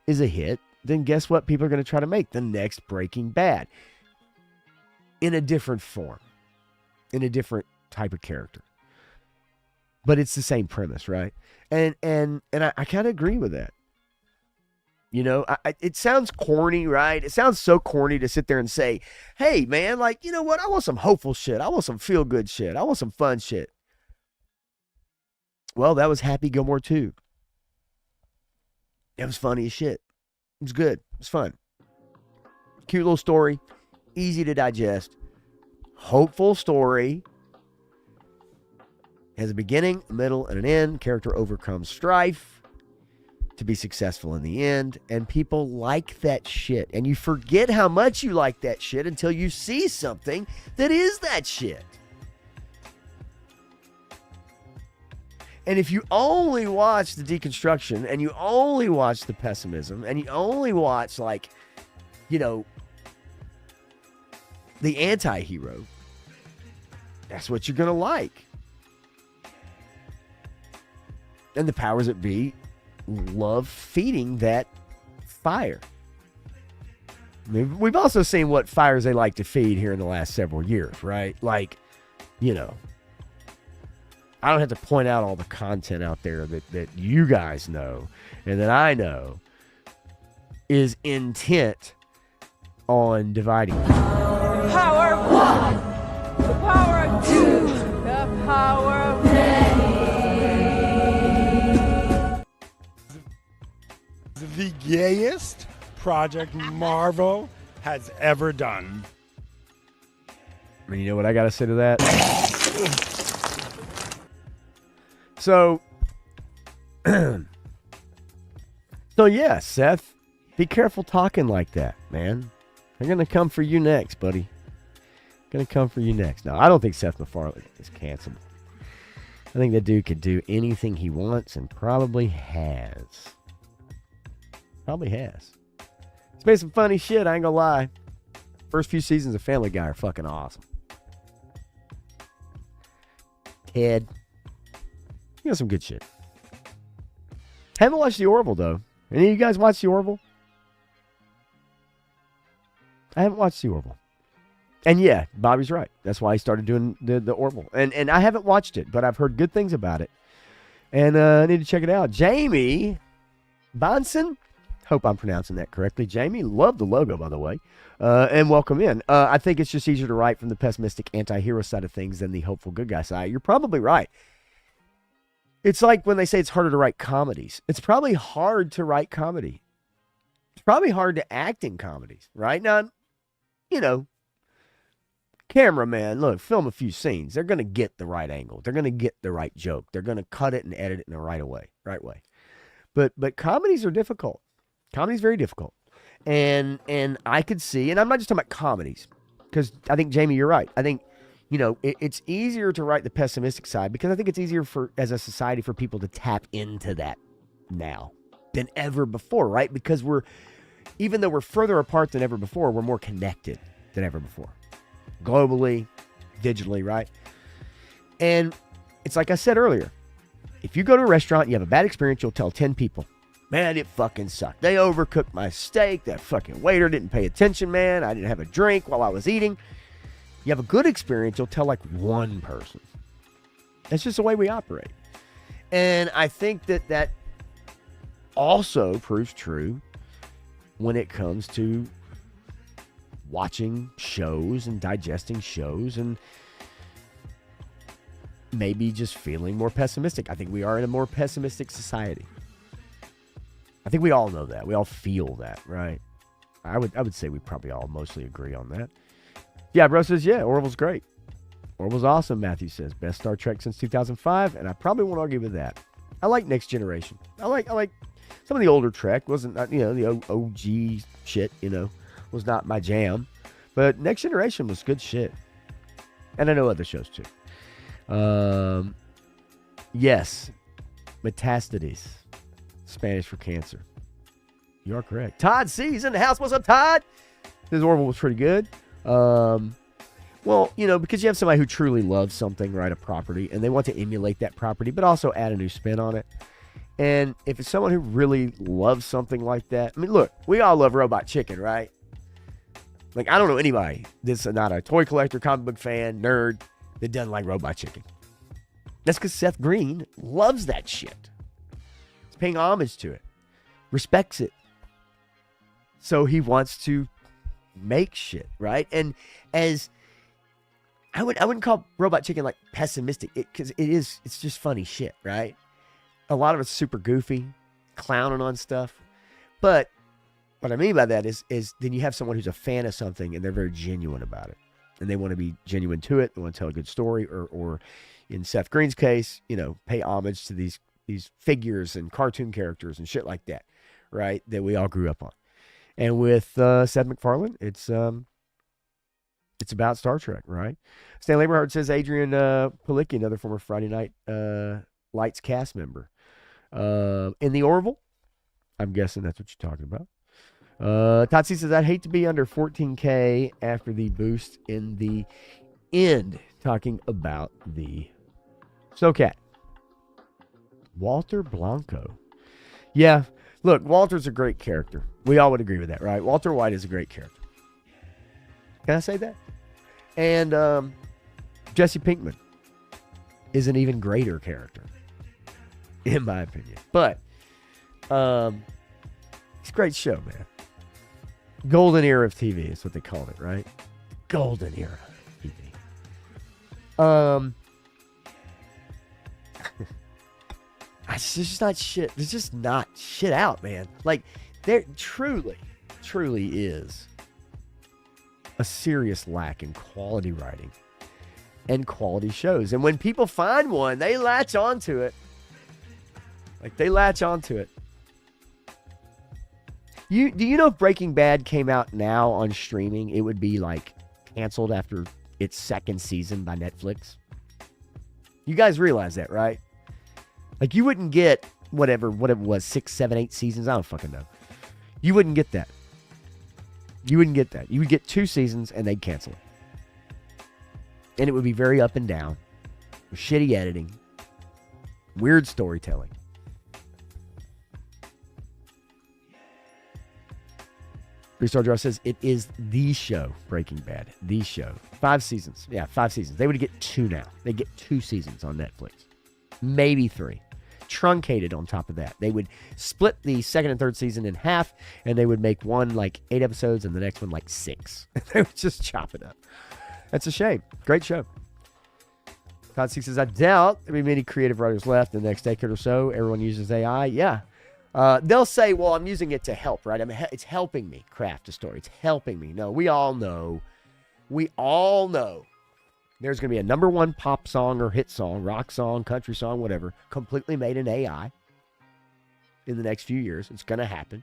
Speaker 1: is a hit, then guess what people are going to try to make? The next Breaking Bad. In a different form. In a different type of character. But it's the same premise, right? And I kind of agree with that. You know, it sounds corny, right? It sounds so corny to sit there and say, hey, man, like, you know what? I want some hopeful shit. I want some feel-good shit. I want some fun shit. Well, that was Happy Gilmore 2. It was funny as shit. It was good. It was fun. Cute little story. Easy to digest. Hopeful story. Has a beginning, a middle, and an end. Character overcomes strife to be successful in the end. And people like that shit. And you forget how much you like that shit until you see something that is that shit. And if you only watch the deconstruction and you only watch the pessimism and you only watch, like, you know, the anti-hero, that's what you're going to like. And the powers that be love feeding that fire. I mean, we've also seen what fires they like to feed here in the last several years, right? Like, you know, I don't have to point out all the content out there that you guys know and that I know is intent on dividing.
Speaker 4: The power of one, the power of two, the power of many.
Speaker 5: The gayest project Marvel has ever done.
Speaker 1: I mean, you know what I got to say to that? So yeah, Seth, be careful talking like that, man. They're going to come for you next, buddy. Going to come for you next. No, I don't think Seth MacFarlane is cancelable. I think that dude could do anything he wants and probably has. Probably has. He's made some funny shit, I ain't gonna lie. First few seasons of Family Guy are fucking awesome. Ted. You got some good shit. Haven't watched The Orville, though. Any of you guys watch The Orville? I haven't watched The Orville. And yeah, Bobby's right. That's why he started doing the Orville. And I haven't watched it, but I've heard good things about it. And I need to check it out. Jamie Bonson. Hope I'm pronouncing that correctly. Jamie, love the logo, by the way. And welcome in. I think it's just easier to write from the pessimistic anti-hero side of things than the hopeful good guy side. You're probably right. It's like when they say it's harder to write comedies. It's probably hard to write comedy. It's probably hard to act in comedies, right? Now, you know, cameraman, look, film a few scenes. They're going to get the right angle. They're going to get the right joke. They're going to cut it and edit it in the right way. But comedies are difficult. Comedy's very difficult. And I could see, and I'm not just talking about comedies, because I think, Jamie, you're right. I think, you know, it's easier to write the pessimistic side because I think it's easier as a society for people to tap into that now than ever before, right? Because even though we're further apart than ever before, we're more connected than ever before. Globally, digitally, right? And it's like I said earlier, if you go to a restaurant and you have a bad experience, you'll tell 10 people, man, it fucking sucked. They overcooked my steak. That fucking waiter didn't pay attention, man. I didn't have a drink while I was eating. You have a good experience, you'll tell like one person. That's just the way we operate. And I think that also proves true when it comes to watching shows and digesting shows and maybe just feeling more pessimistic. I think we are in a more pessimistic society. I think we all know that. We all feel that, right? I would say we probably all mostly agree on that. Yeah, bro says, yeah, Orville's great. Orville's awesome, Matthew says. Best Star Trek since 2005, and I probably won't argue with that. I like Next Generation. I like some of the older Trek. Wasn't, you know, the OG shit, you know, was not my jam. But Next Generation was good shit. And I know other shows too. Yes, metastases. Spanish for cancer. You are correct. Todd C's in the house. What's up, Todd? This Orville was pretty good. Well, you know, because you have somebody who truly loves something, right, a property, and they want to emulate that property, but also add a new spin on it. And if it's someone who really loves something like that, I mean, look, we all love Robot Chicken, right? Like, I don't know anybody that's not a toy collector, comic book fan, nerd that doesn't like Robot Chicken. That's because Seth Green loves that shit. He's paying homage to it, respects it. So he wants to make shit, right? And as I wouldn't call Robot Chicken like pessimistic, because it's just funny shit, right? A lot of it's super goofy, clowning on stuff. But what I mean by that is then you have someone who's a fan of something and they're very genuine about it. And they want to be genuine to it. They want to tell a good story, or in Seth Green's case, pay homage to these figures and cartoon characters and shit like that, right? That we all grew up on. And with Seth MacFarlane, it's about Star Trek, right? Stan Laberhart says Adrian Palicki, another former Friday Night Lights cast member. In the Orville, I'm guessing that's what you're talking about. Tatsi says, I'd hate to be under 14K after the boost in the end. Talking about the Snowcat. Walter Blanco. Yeah, look, Walter's a great character. We all would agree with that, right? Walter White is a great character. Can I say that? And Jesse Pinkman is an even greater character, in my opinion. But it's a great show, man. Golden era of TV is what they called it, right? Golden era of TV. It's just not shit. It's just not shit out, man. Like, there truly is a serious lack in quality writing and quality shows. And when people find one, they latch onto it. Like, they latch onto it. Do you know if Breaking Bad came out now on streaming, it would be like canceled after its second season by Netflix? You guys realize that, right? Like, you wouldn't get what it was, 6, 7, 8 seasons. I don't fucking know. You wouldn't get that. You wouldn't get that. You would get 2 seasons and they'd cancel it. And it would be very up and down, with shitty editing, weird storytelling. Three-Star Draw says, it is the show, Breaking Bad. The show. 5 seasons. Yeah, 5 seasons. They would get 2 now. They get 2 seasons on Netflix. Maybe 3. Truncated on top of that. They would split the second and third season in half, and they would make one like 8 episodes and the next one like 6. They would just chop it up. That's a shame. Great show. Todd 6 says, I doubt there'll be many creative writers left in the next decade or so. Everyone uses AI. Yeah. They'll say, well, I'm using it to help, right? I mean, it's helping me craft a story. It's helping me. No, we all know there's going to be a number 1 pop song or hit song, rock song, country song, whatever, completely made in AI in the next few years. It's going to happen.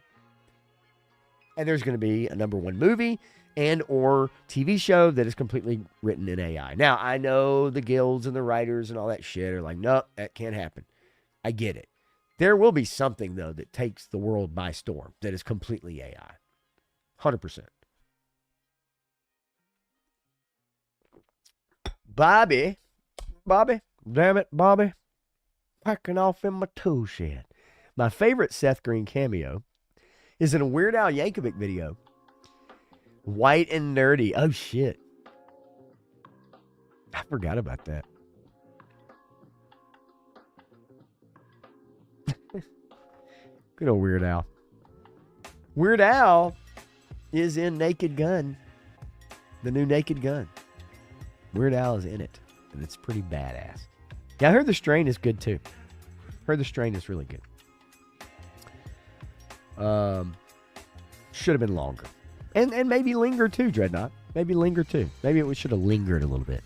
Speaker 1: And there's going to be a number 1 movie and or TV show that is completely written in AI. Now, I know the guilds and the writers and all that shit are like, no, that can't happen. I get it. There will be something, though, that takes the world by storm that is completely AI. 100%. Bobby, damn it, Bobby, packing off in my tool shed. My favorite Seth Green cameo is in a Weird Al Yankovic video. White and Nerdy. Oh, shit. I forgot about that. Good old Weird Al. Weird Al is in Naked Gun. The new Naked Gun. Weird Al is in it, and it's pretty badass. Yeah, I heard The Strain is good, too. Heard The Strain is really good. Should have been longer. And maybe linger, too, Dreadnought. Maybe linger, too. Maybe we should have lingered a little bit.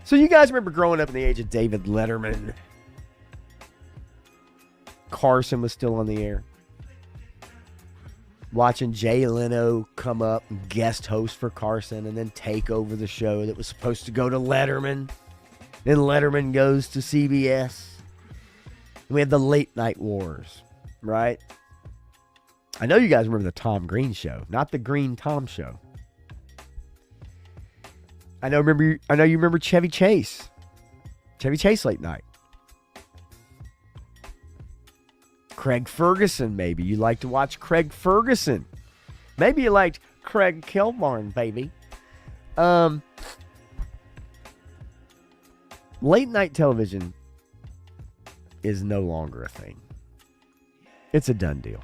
Speaker 1: So you guys remember growing up in the age of David Letterman? Carson was still on the air. Watching Jay Leno come up and guest host for Carson and then take over the show that was supposed to go to Letterman. Then Letterman goes to CBS. And we have the late night wars, right? I know you guys remember the Tom Green show, not the Green Tom show. I know you remember Chevy Chase. Chevy Chase late night. Craig Ferguson, maybe. You like to watch Craig Ferguson. Maybe you liked Craig Kilborn, baby. Late night television is no longer a thing. It's a done deal.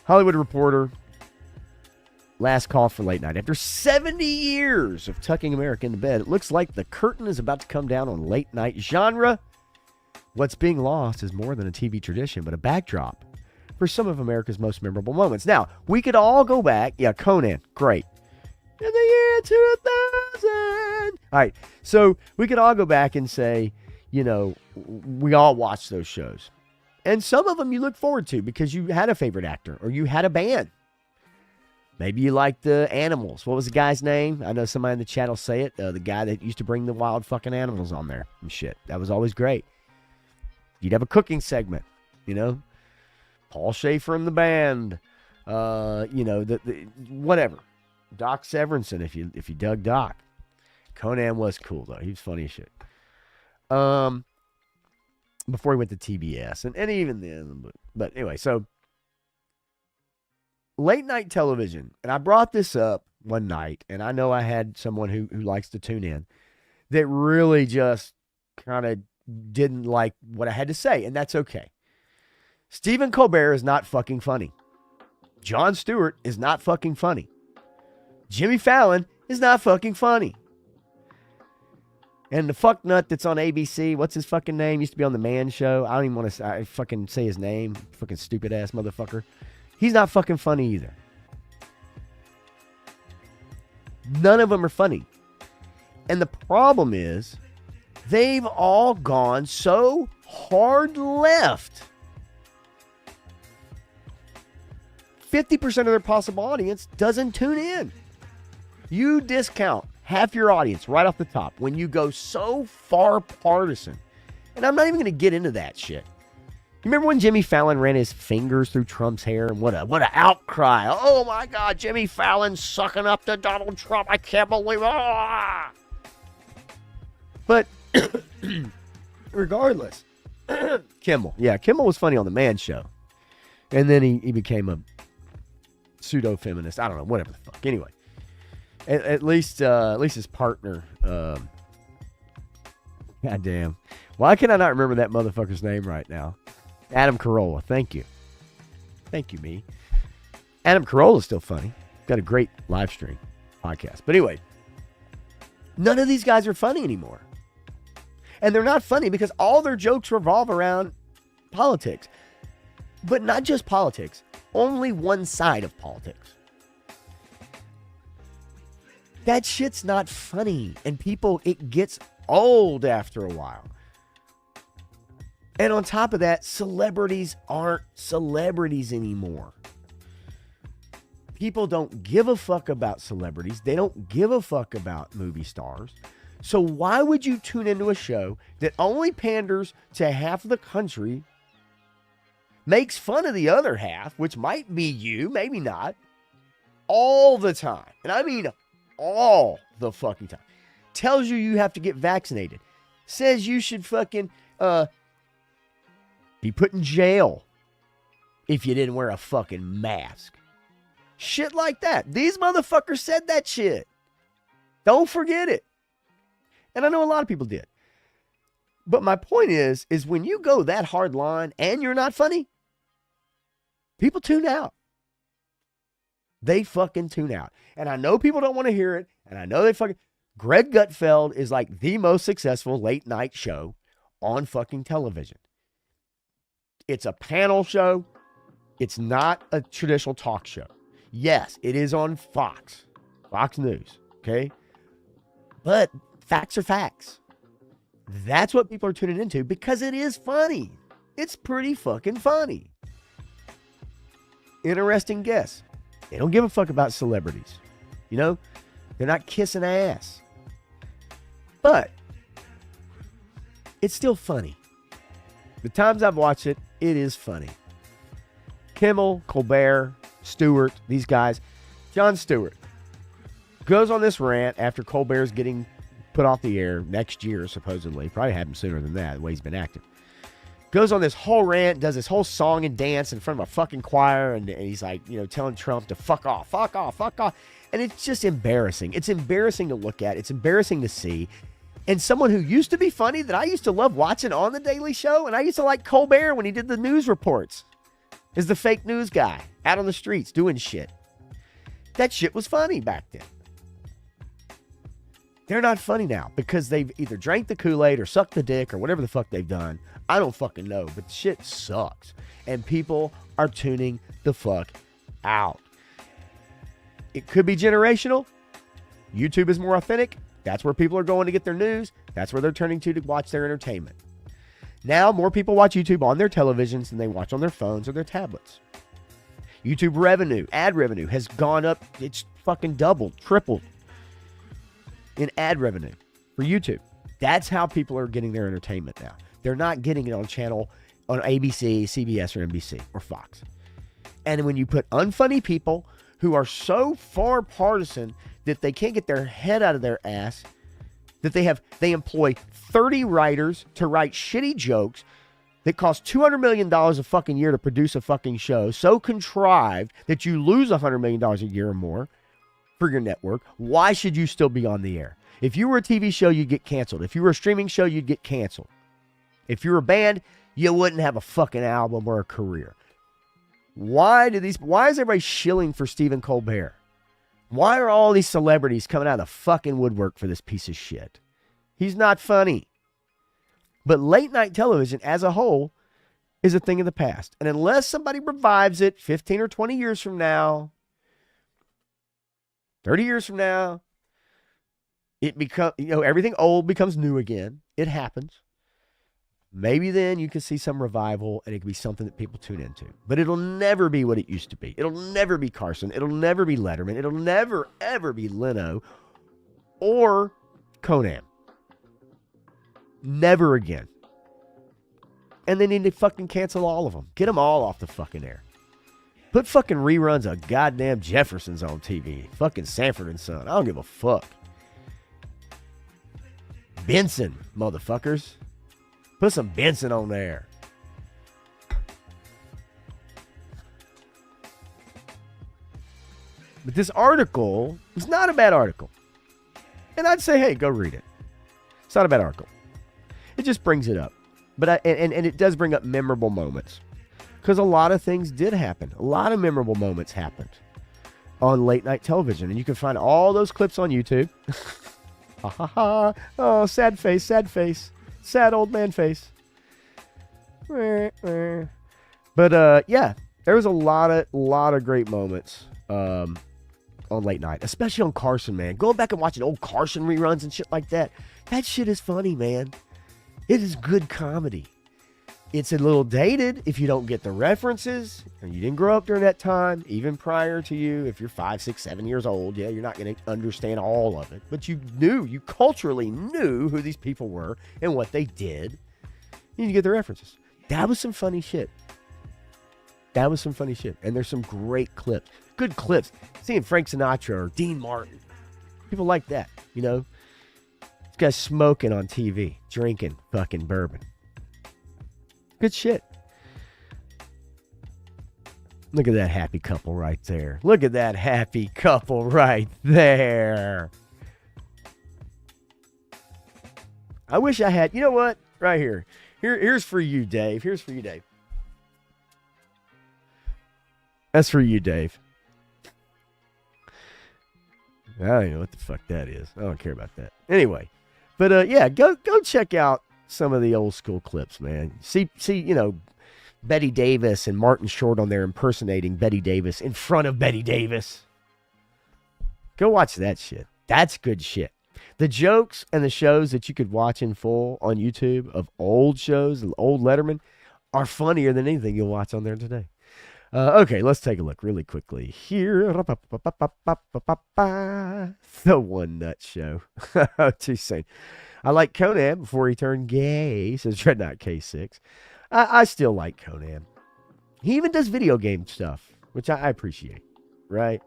Speaker 1: Hollywood Reporter, last call for late night. After 70 years of tucking America into bed, it looks like the curtain is about to come down on late night genre. What's being lost is more than a TV tradition, but a backdrop for some of America's most memorable moments. Now, we could all go back. Yeah, Conan, great. In the year 2000. All right, so we could all go back and say, you know, we all watched those shows. And some of them you look forward to because you had a favorite actor or you had a band. Maybe you liked the Animals. What was the guy's name? I know somebody in the chat will say it. The guy that used to bring the wild fucking animals on there and shit. That was always great. You'd have a cooking segment, you know. Paul Schaefer and the band. You know, whatever. Doc Severinsen, if you dug Doc. Conan was cool, though. He was funny as shit. Before he went to TBS. And even then. But anyway, so late night television. And I brought this up one night. And I know I had someone who likes to tune in that really just kind of didn't like what I had to say. And that's okay. Stephen Colbert is not fucking funny. Jon Stewart is not fucking funny. Jimmy Fallon is not fucking funny. And the fucknut that's on ABC, what's his fucking name? Used to be on the Man Show. I don't even want to fucking say his name. Fucking stupid ass motherfucker. He's not fucking funny either. None of them are funny. And the problem is, they've all gone so hard left. 50% of their possible audience doesn't tune in. You discount half your audience right off the top when you go so far partisan. And I'm not even going to get into that shit. You remember when Jimmy Fallon ran his fingers through Trump's hair? And what an outcry. Oh my God, Jimmy Fallon sucking up to Donald Trump. I can't believe it. Ah! But regardless, Kimmel. Yeah, Kimmel was funny on the Man Show. And then he became a pseudo-feminist. I don't know, whatever the fuck. Anyway. At least his partner. Goddamn. Why can I not remember that motherfucker's name right now? Adam Carolla. Thank you. Thank you, me. Adam Carolla's still funny. Got a great live stream podcast. But anyway, none of these guys are funny anymore. And they're not funny because all their jokes revolve around politics. But not just politics. Only one side of politics. That shit's not funny. And people, it gets old after a while. And on top of that, celebrities aren't celebrities anymore. People don't give a fuck about celebrities. They don't give a fuck about movie stars. So why would you tune into a show that only panders to half of the country, makes fun of the other half, which might be you, maybe not, all the time? And I mean all the fucking time. Tells you have to get vaccinated. Says you should fucking be put in jail if you didn't wear a fucking mask. Shit like that. These motherfuckers said that shit. Don't forget it. And I know a lot of people did. But my point is when you go that hard line and you're not funny, people tune out. They fucking tune out. And I know people don't want to hear it. And I know they fucking... Greg Gutfeld is like the most successful late night show on fucking television. It's a panel show. It's not a traditional talk show. Yes, it is on Fox News, okay? But facts are facts. That's what people are tuning into because it is funny. It's pretty fucking funny. Interesting guess. They don't give a fuck about celebrities. You know? They're not kissing ass. But it's still funny. The times I've watched it, it is funny. Kimmel, Colbert, Stewart, these guys. Jon Stewart goes on this rant after Colbert's getting put off the air next year, supposedly. Probably happened sooner than that, the way he's been acting. Goes on this whole rant, does this whole song and dance in front of a fucking choir, and he's like, telling Trump to fuck off, fuck off, fuck off. And it's just embarrassing. It's embarrassing to look at. It's embarrassing to see. And someone who used to be funny that I used to love watching on The Daily Show, and I used to like Colbert when he did the news reports, is the fake news guy out on the streets doing shit. That shit was funny back then. They're not funny now because they've either drank the Kool-Aid or sucked the dick or whatever the fuck they've done. I don't fucking know, but the shit sucks. And people are tuning the fuck out. It could be generational. YouTube is more authentic. That's where people are going to get their news. That's where they're turning to watch their entertainment. Now, more people watch YouTube on their televisions than they watch on their phones or their tablets. YouTube revenue, ad revenue has gone up. It's fucking doubled, tripled in ad revenue for YouTube. That's how people are getting their entertainment now. They're not getting it on ABC, CBS, or NBC, or Fox. And when you put unfunny people who are so far partisan that they can't get their head out of their ass, that they employ 30 writers to write shitty jokes that cost $200 million a fucking year to produce a fucking show, so contrived that you lose $100 million a year or more for your network. Why should you still be on the air? If you were a TV show, you'd get canceled. If you were a streaming show, you'd get canceled. If you were a band, you wouldn't have a fucking album or a career. Why is everybody shilling for Stephen Colbert? Why are all these celebrities coming out of the fucking woodwork for this piece of shit? He's not funny. But late night television as a whole is a thing of the past. And unless somebody revives it 15 or 20 years from now, 30 years from now, everything old becomes new again. It happens. Maybe then you can see some revival and it can be something that people tune into. But it'll never be what it used to be. It'll never be Carson. It'll never be Letterman. It'll never, ever be Leno or Conan. Never again. And they need to fucking cancel all of them. Get them all off the fucking air. Put fucking reruns of goddamn Jeffersons on TV. Fucking Sanford and Son. I don't give a fuck. Benson, motherfuckers. Put some Benson on there. But this article is not a bad article. And I'd say, hey, go read it. It's not a bad article. It just brings it up. But and it does bring up memorable moments. Because a lot of things did happen. A lot of memorable moments happened on late night television. And you can find all those clips on YouTube. Ha ha ha. Oh, sad face, sad face. Sad old man face. But yeah, there was a lot of great moments on late night, especially on Carson, man. Going back and watching old Carson reruns and shit like that. That shit is funny, man. It is good comedy. It's a little dated if you don't get the references and you didn't grow up during that time, even prior to you. If you're 5, 6, 7 years old, yeah, you're not going to understand all of it. But you culturally knew who these people were and what they did. You need to get the references. That was some funny shit. And there's some great clips. Good clips. Seeing Frank Sinatra or Dean Martin. People like that, This guy's smoking on TV, drinking fucking bourbon. Good shit. Look at that happy couple right there. I wish I had, you know what? Right here. Here's for you, Dave. That's for you, Dave. I don't even know what the fuck that is. I don't care about that. Anyway. But yeah, go check out some of the old school clips, man. See, Betty Davis and Martin Short on there impersonating Betty Davis in front of Betty Davis. Go watch that shit. That's good shit. The jokes and the shows that you could watch in full on YouTube of old shows, old Letterman, are funnier than anything you'll watch on there today. Okay, let's take a look really quickly here. The One Nut Show. Too soon. I like Conan before he turned gay, says Dreadnought K6. I still like Conan. He even does video game stuff, which I appreciate, right?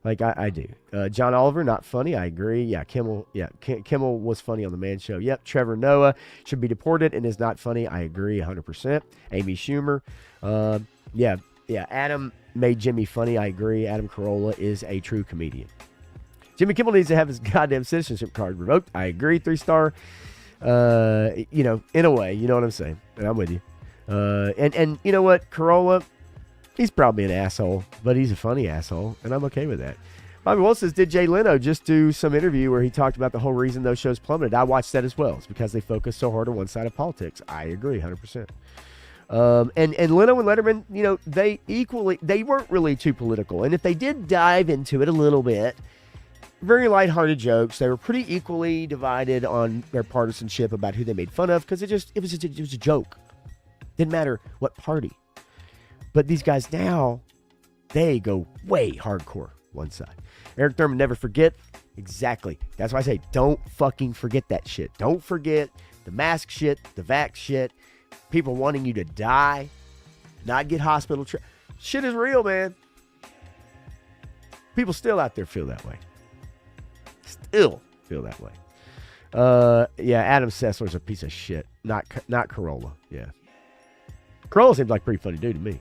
Speaker 1: Like I do. John Oliver, not funny. I agree. Yeah, Kimmel. Yeah, Kimmel was funny on the Man Show. Yep. Trevor Noah should be deported and is not funny. I agree 100%. Amy Schumer. Yeah. Adam made Jimmy funny. I agree. Adam Carolla is a true comedian. Jimmy Kimmel needs to have his goddamn citizenship card revoked. I agree. 3-star. In a way, you know what I'm saying. And I'm with you. And you know what? Carolla, he's probably an asshole, but he's a funny asshole, and I'm okay with that. Bobby Wolf says, did Jay Leno just do some interview where he talked about the whole reason those shows plummeted? I watched that as well. It's because they focus so hard on one side of politics. I agree 100%. And Leno and Letterman, they weren't really too political. And if they did dive into it a little bit, very lighthearted jokes. They were pretty equally divided on their partisanship about who they made fun of because it was a joke. Didn't matter what party. But these guys now, they go way hardcore one side. Eric Thurman, never forget. Exactly. That's why I say don't fucking forget that shit. Don't forget the mask shit, the vax shit, people wanting you to die, not get hospital. Shit is real, man. People still out there feel that way. Still feel that way. Adam Sessler's a piece of shit. Not Carolla. Yeah. Carolla seems like a pretty funny dude to me.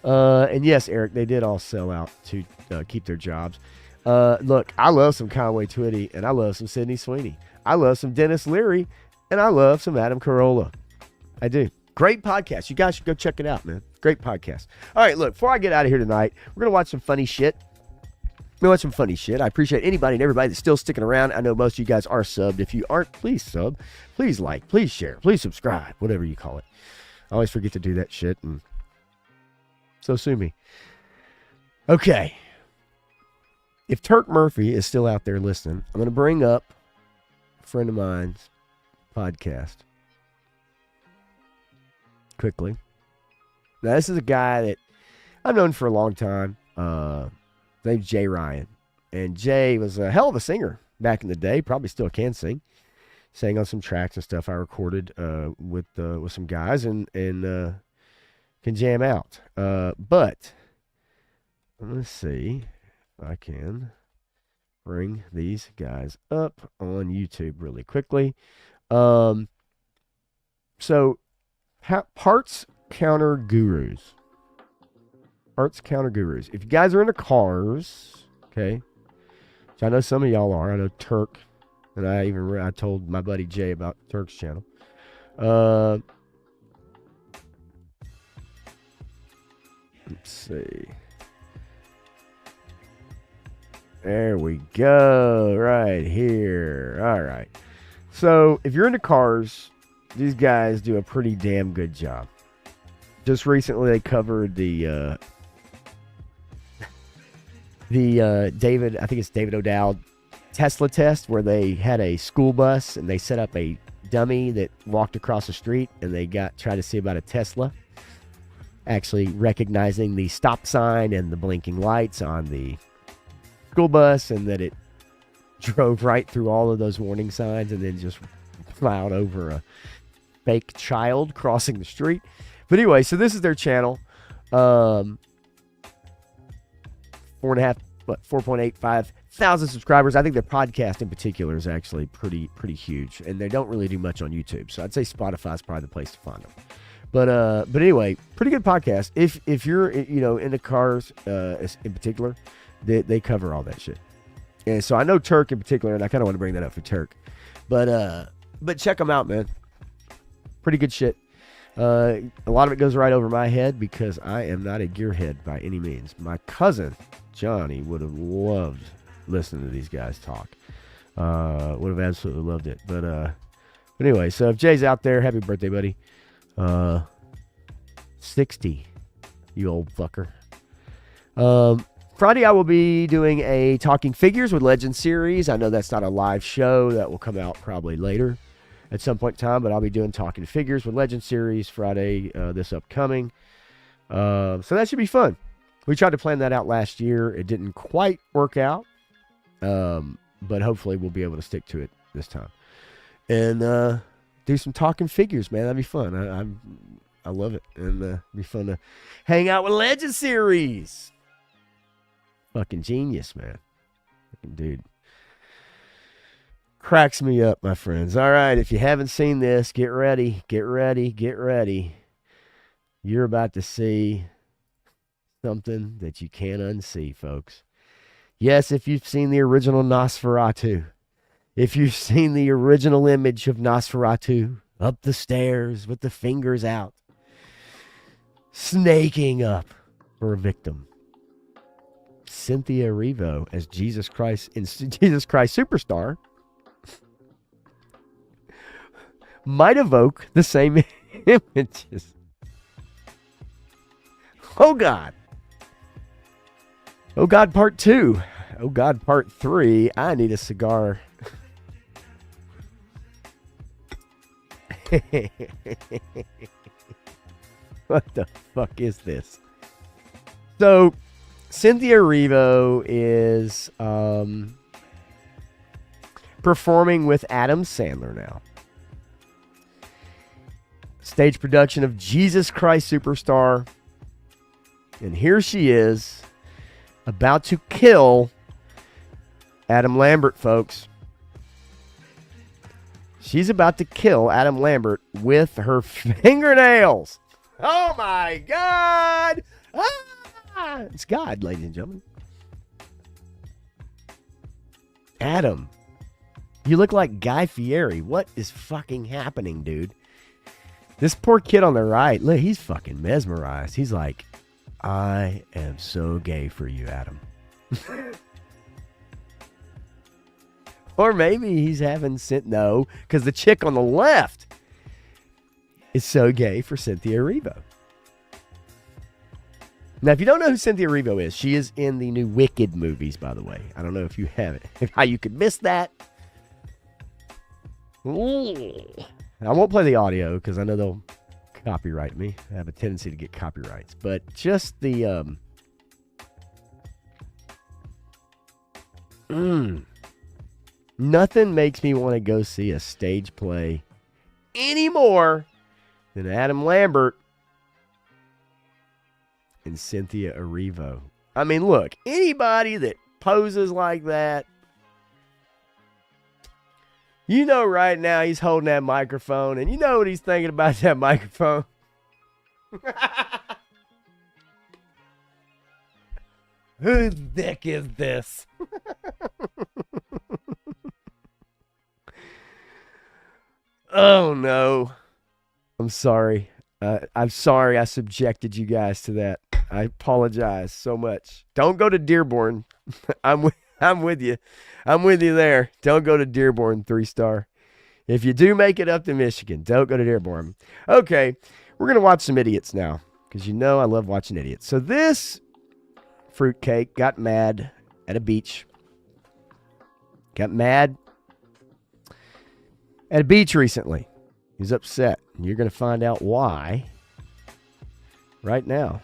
Speaker 1: And yes, Eric, they did all sell out to keep their jobs. Look, I love some Conway Twitty, and I love some Sydney Sweeney. I love some Dennis Leary, and I love some Adam Carolla. I do. Great podcast. You guys should go check it out, man. Great podcast. All right, look, before I get out of here tonight, we're going to watch some funny shit. I appreciate anybody and everybody that's still sticking around. I know most of you guys are subbed. If you aren't, please sub. Please like. Please share. Please subscribe. Whatever you call it. I always forget to do that shit, and so sue me. Okay. If Turk Murphy is still out there listening, I'm going to bring up a friend of mine's podcast quickly. Now, this is a guy that I've known for a long time. His name's Jay Ryan. And Jay was a hell of a singer back in the day. Probably still can sing. Sang on some tracks and stuff I recorded with some guys and can jam out. But let's see if I can bring these guys up on YouTube really quickly. So Parts Counter Gurus. Parts Counter Gurus. If you guys are into cars, okay, which I know some of y'all are. I know Turk, and I told my buddy Jay about Turk's channel. Let's see. There we go. Right here. All right. So if you're into cars, these guys do a pretty damn good job. Just recently, they covered the David, I think it's David O'Dowd Tesla test, where they had a school bus and they set up a dummy that walked across the street, and they tried to see about a Tesla actually recognizing the stop sign and the blinking lights on the school bus, and that it drove right through all of those warning signs and then just plowed over a fake child crossing the street. But anyway, so this is their channel. 4.85 thousand subscribers. I think their podcast in particular is actually pretty huge, and they don't really do much on YouTube. So I'd say Spotify is probably the place to find them. But anyway, pretty good podcast. If you're into cars in particular, they cover all that shit. And so I know Turk in particular, and I kind of want to bring that up for Turk. But check them out, man. Pretty good shit. A lot of it goes right over my head because I am not a gearhead by any means. My cousin Johnny would have loved listening to these guys talk. Would have absolutely loved it. But anyway, so if Jay's out there, happy birthday, buddy. 60, you old fucker. Friday I will be doing a Talking Figures with Legends series. I know that's not a live show. That will come out probably later at some point in time, but I'll be doing Talking Figures with Legends series Friday, this upcoming. So that should be fun. We tried to plan that out last year. It didn't quite work out, but hopefully we'll be able to stick to it this time. And do some Talking Figures, man. That'd be fun. I love it. And it'd be fun to hang out with Legends series. Fucking genius, man. Fucking dude. Cracks me up, my friends. All right, if you haven't seen this, get ready. Get ready. Get ready. You're about to see something that you can't unsee, folks. Yes, if you've seen the original Nosferatu, if you've seen the original image of Nosferatu up the stairs with the fingers out, snaking up for a victim, Cynthia Erivo as Jesus Christ in Jesus Christ Superstar might evoke the same images. Oh God. Oh God, part 2. Oh God, part 3. I need a cigar. What the fuck is this? So, Cynthia Erivo is performing with Adam Sandler now. Stage production of Jesus Christ Superstar. And here she is, about to kill Adam Lambert, folks. She's about to kill Adam Lambert with her fingernails. Oh my God! Ah! It's God, ladies and gentlemen. Adam, you look like Guy Fieri. What is fucking happening, dude? This poor kid on the right, look, he's fucking mesmerized. He's like, I am so gay for you, Adam. Or maybe he's having no, because the chick on the left is so gay for Cynthia Erivo. Now, if you don't know who Cynthia Erivo is, she is in the new Wicked movies, by the way. I don't know if you have it, how you could miss that. I won't play the audio because I know they'll copyright me. I have a tendency to get copyrights. But just the nothing makes me want to go see a stage play anymore than Adam Lambert and Cynthia Erivo. I mean, look, anybody that poses like that, you know right now he's holding that microphone, and you know what he's thinking about that microphone. Who the dick is this? Oh, no. I'm sorry. I'm sorry I subjected you guys to that. I apologize so much. Don't go to Dearborn. I'm with you. I'm with you there. Don't go to Dearborn, 3-star. If you do make it up to Michigan, don't go to Dearborn. Okay, we're going to watch some idiots now, because you know I love watching idiots. So this fruitcake got mad at a beach. Got mad at a beach recently. He's upset. You're going to find out why right now.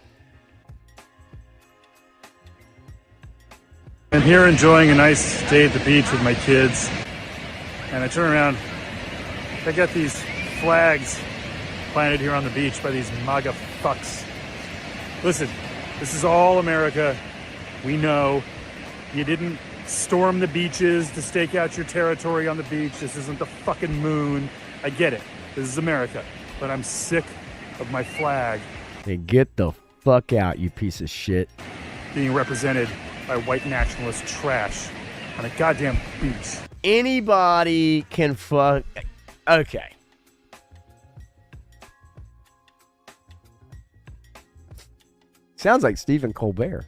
Speaker 6: I'm here enjoying a nice day at the beach with my kids, and I turn around, I got these flags planted here on the beach by these MAGA fucks. Listen, this is all America. We know. You didn't storm the beaches to stake out your territory on the beach. This isn't the fucking moon. I get it. This is America. But I'm sick of my flag.
Speaker 1: Hey, get the fuck out, you piece of shit.
Speaker 6: Being represented by white nationalist trash on a goddamn beach.
Speaker 1: Anybody can fuck. Okay. Sounds like Stephen Colbert.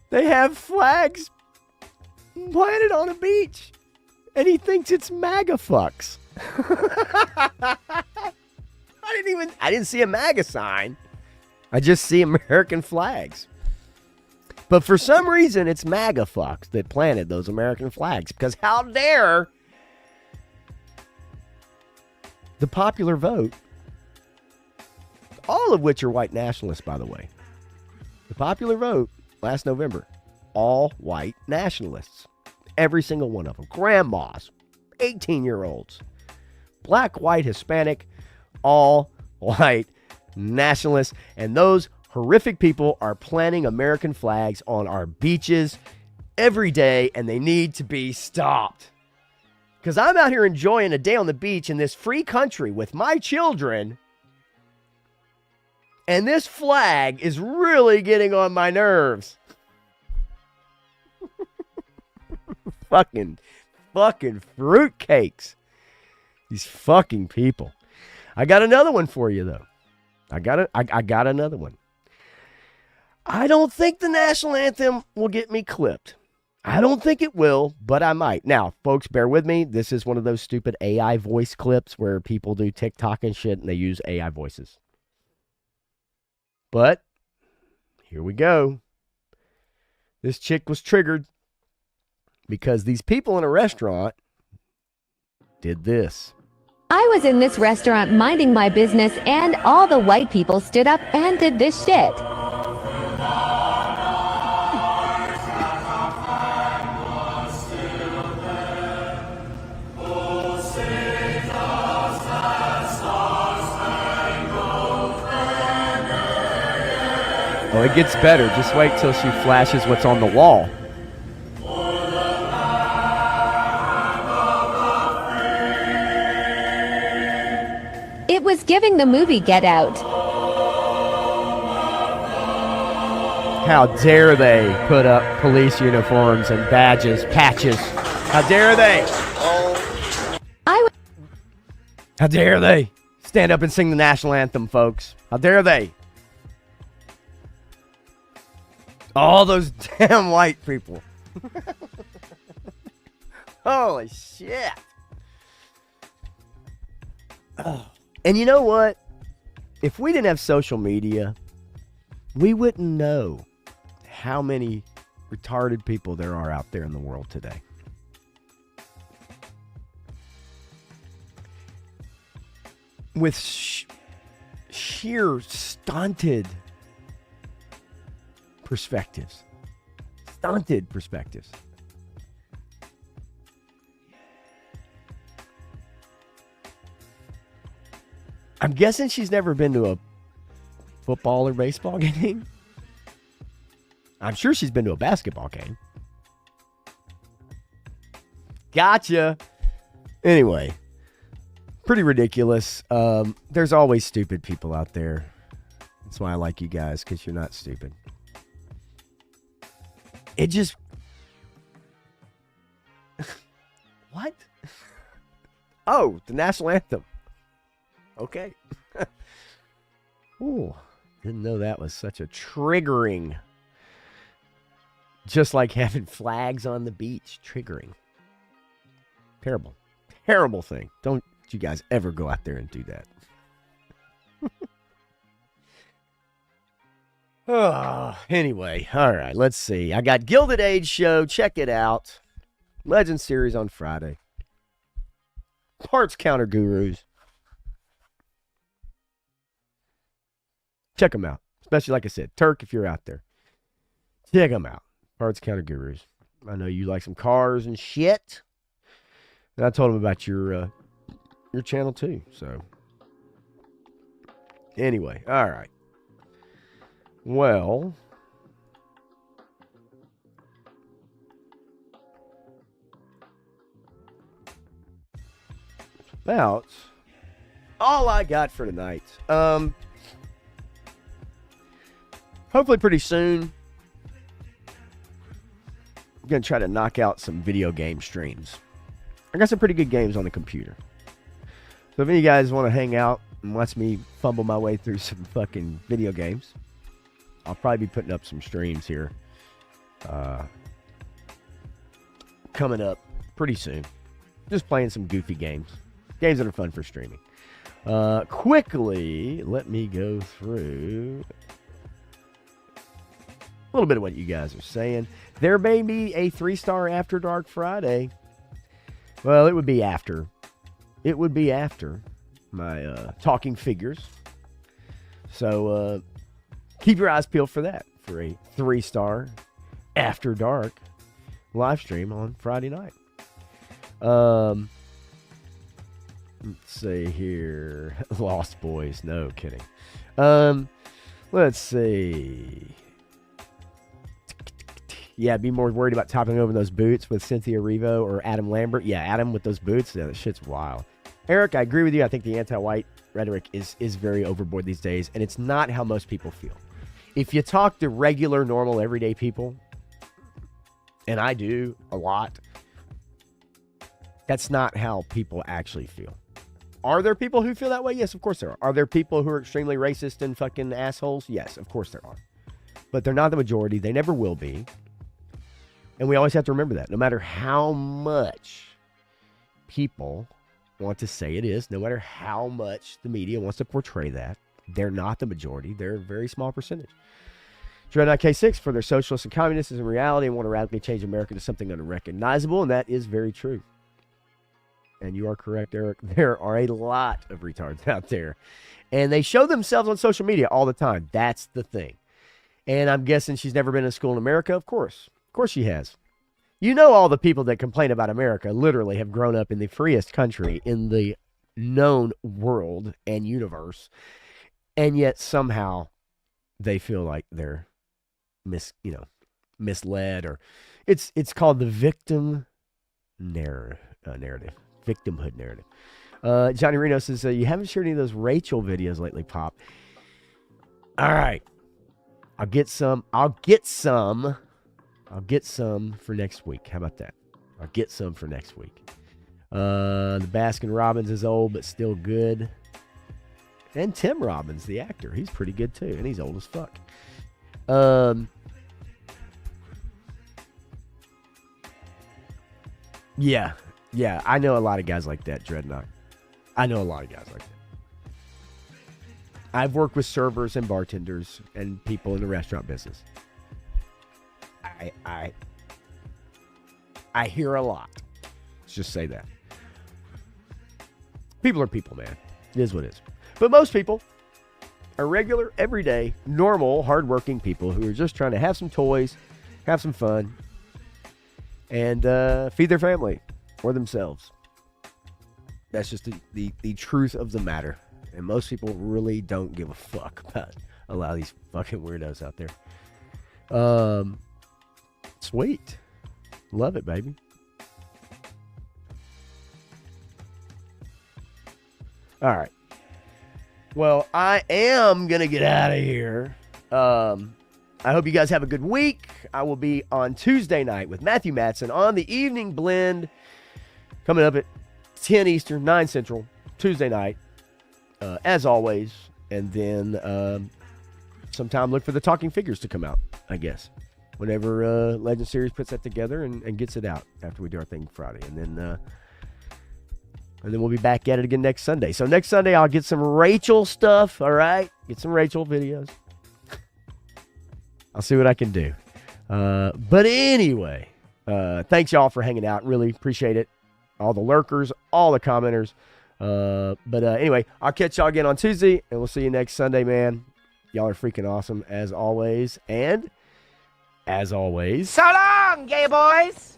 Speaker 1: They have flags planted on a beach, and he thinks it's MAGA fucks. I didn't see a MAGA sign. I just see American flags. But for some reason, it's MAGA fucks that planted those American flags. Because how dare the popular vote, all of which are white nationalists, by the way. The popular vote last November, all white nationalists. Every single one of them. Grandmas, 18-year-olds, black, white, Hispanic, all white nationalists, and those horrific people are planting American flags on our beaches every day, and they need to be stopped. Because I'm out here enjoying a day on the beach in this free country with my children, and this flag is really getting on my nerves. fucking fruitcakes. These fucking people. I got another one for you, though. I got another one. I don't think the national anthem will get me clipped. I don't think it will, but I might. Now, folks, bear with me. This is one of those stupid AI voice clips where people do TikTok and shit and they use AI voices. But here we go. This chick was triggered because these people in a restaurant did this.
Speaker 7: I was in this restaurant minding my business and all the white people stood up and did this shit.
Speaker 1: Oh, it gets better. Just wait till she flashes what's on the wall.
Speaker 7: It was giving the movie Get Out.
Speaker 1: How dare they put up police uniforms and badges, patches? How dare they? How dare they stand up and sing the national anthem, folks? How dare they? All those damn white people. Holy shit. Oh. And you know what? If we didn't have social media, we wouldn't know how many retarded people there are out there in the world today. With sheer stunted perspectives. Stunted perspectives. I'm guessing she's never been to a football or baseball game. I'm sure she's been to a basketball game. Gotcha. Anyway, pretty ridiculous. There's always stupid people out there. That's why I like you guys, because you're not stupid. It just... What? Oh, the national anthem. Okay. Ooh, didn't know that was such a triggering. Just like having flags on the beach. Triggering. Terrible. Terrible thing. Don't you guys ever go out there and do that. Oh, anyway, all right, let's see. I got Gilded Age show. Check it out. Legend series on Friday. Parts Counter Gurus. Check them out. Especially, like I said, Turk, if you're out there. Check them out. Parts Counter Gurus. I know you like some cars and shit. And I told him about your channel too. So, anyway, all right. Well, about all I got for tonight. Hopefully pretty soon, I'm going to try to knock out some video game streams. I got some pretty good games on the computer. So if any of you guys want to hang out and watch me fumble my way through some fucking video games, I'll probably be putting up some streams here coming up pretty soon. Just playing some goofy games. Games that are fun for streaming. Quickly, let me go through a little bit of what you guys are saying. There may be a 3-star After Dark Friday. Well, it would be after. It would be after my Talking Figures. So keep your eyes peeled for that. For a 3-star After Dark live stream on Friday night. Let's see here. Lost Boys. No kidding. Let's see. Yeah, be more worried about topping over those boots with Cynthia Erivo or Adam Lambert. Yeah, Adam with those boots. Yeah, that shit's wild. Eric, I agree with you. I think the anti-white rhetoric is very overboard these days, and it's not how most people feel. If you talk to regular, normal, everyday people, and I do a lot, that's not how people actually feel. Are there people who feel that way? Yes, of course there are. Are there people who are extremely racist and fucking assholes? Yes, of course there are. But they're not the majority. They never will be. And we always have to remember that. No matter how much people want to say it is, no matter how much the media wants to portray that, they're not the majority. They're a very small percentage. Dreadnought K6, for their socialists and communists is in reality and want to radically change America to something unrecognizable, and that is very true. And you are correct, Eric. There are a lot of retards out there. And they show themselves on social media all the time. That's the thing. And I'm guessing she's never been to school in America. Of course. Of course she has. You know, all the people that complain about America literally have grown up in the freest country in the known world and universe. And yet somehow they feel like they're misled, or it's called the victim narrative. Victimhood narrative. Johnny Reno says, you haven't shared any of those Rachel videos lately, Pop. All right. I'll get some for next week. How about that? I'll get some for next week. The Baskin Robbins is old, but still good. And Tim Robbins, the actor, he's pretty good too. And he's old as fuck. Yeah, I know a lot of guys like that, Dreadnought. I know a lot of guys like that. I've worked with servers and bartenders and people in the restaurant business. I hear a lot. Let's just say that. People are people, man. It is what it is. But most people are regular, everyday, normal, hardworking people who are just trying to have some toys, have some fun, and feed their family or themselves. That's just the truth of the matter. And most people really don't give a fuck about a lot of these fucking weirdos out there. Sweet. Love it, baby. All right. Well, I am going to get out of here. I hope you guys have a good week. I will be on Tuesday night with Matthew Matson on the Evening Blend, coming up at 10 Eastern, 9 Central, Tuesday night, as always. And then sometime look for the Talking Figures to come out, I guess, whenever Legend Series puts that together and gets it out after we do our thing Friday. And then we'll be back at it again next Sunday. So next Sunday, I'll get some Rachel stuff, all right? Get some Rachel videos. I'll see what I can do. But anyway, thanks, y'all, for hanging out. Really appreciate it. All the lurkers, all the commenters. But anyway, I'll catch y'all again on Tuesday, and we'll see you next Sunday, man. Y'all are freaking awesome, as always. And, as always...
Speaker 8: So long, gay boys!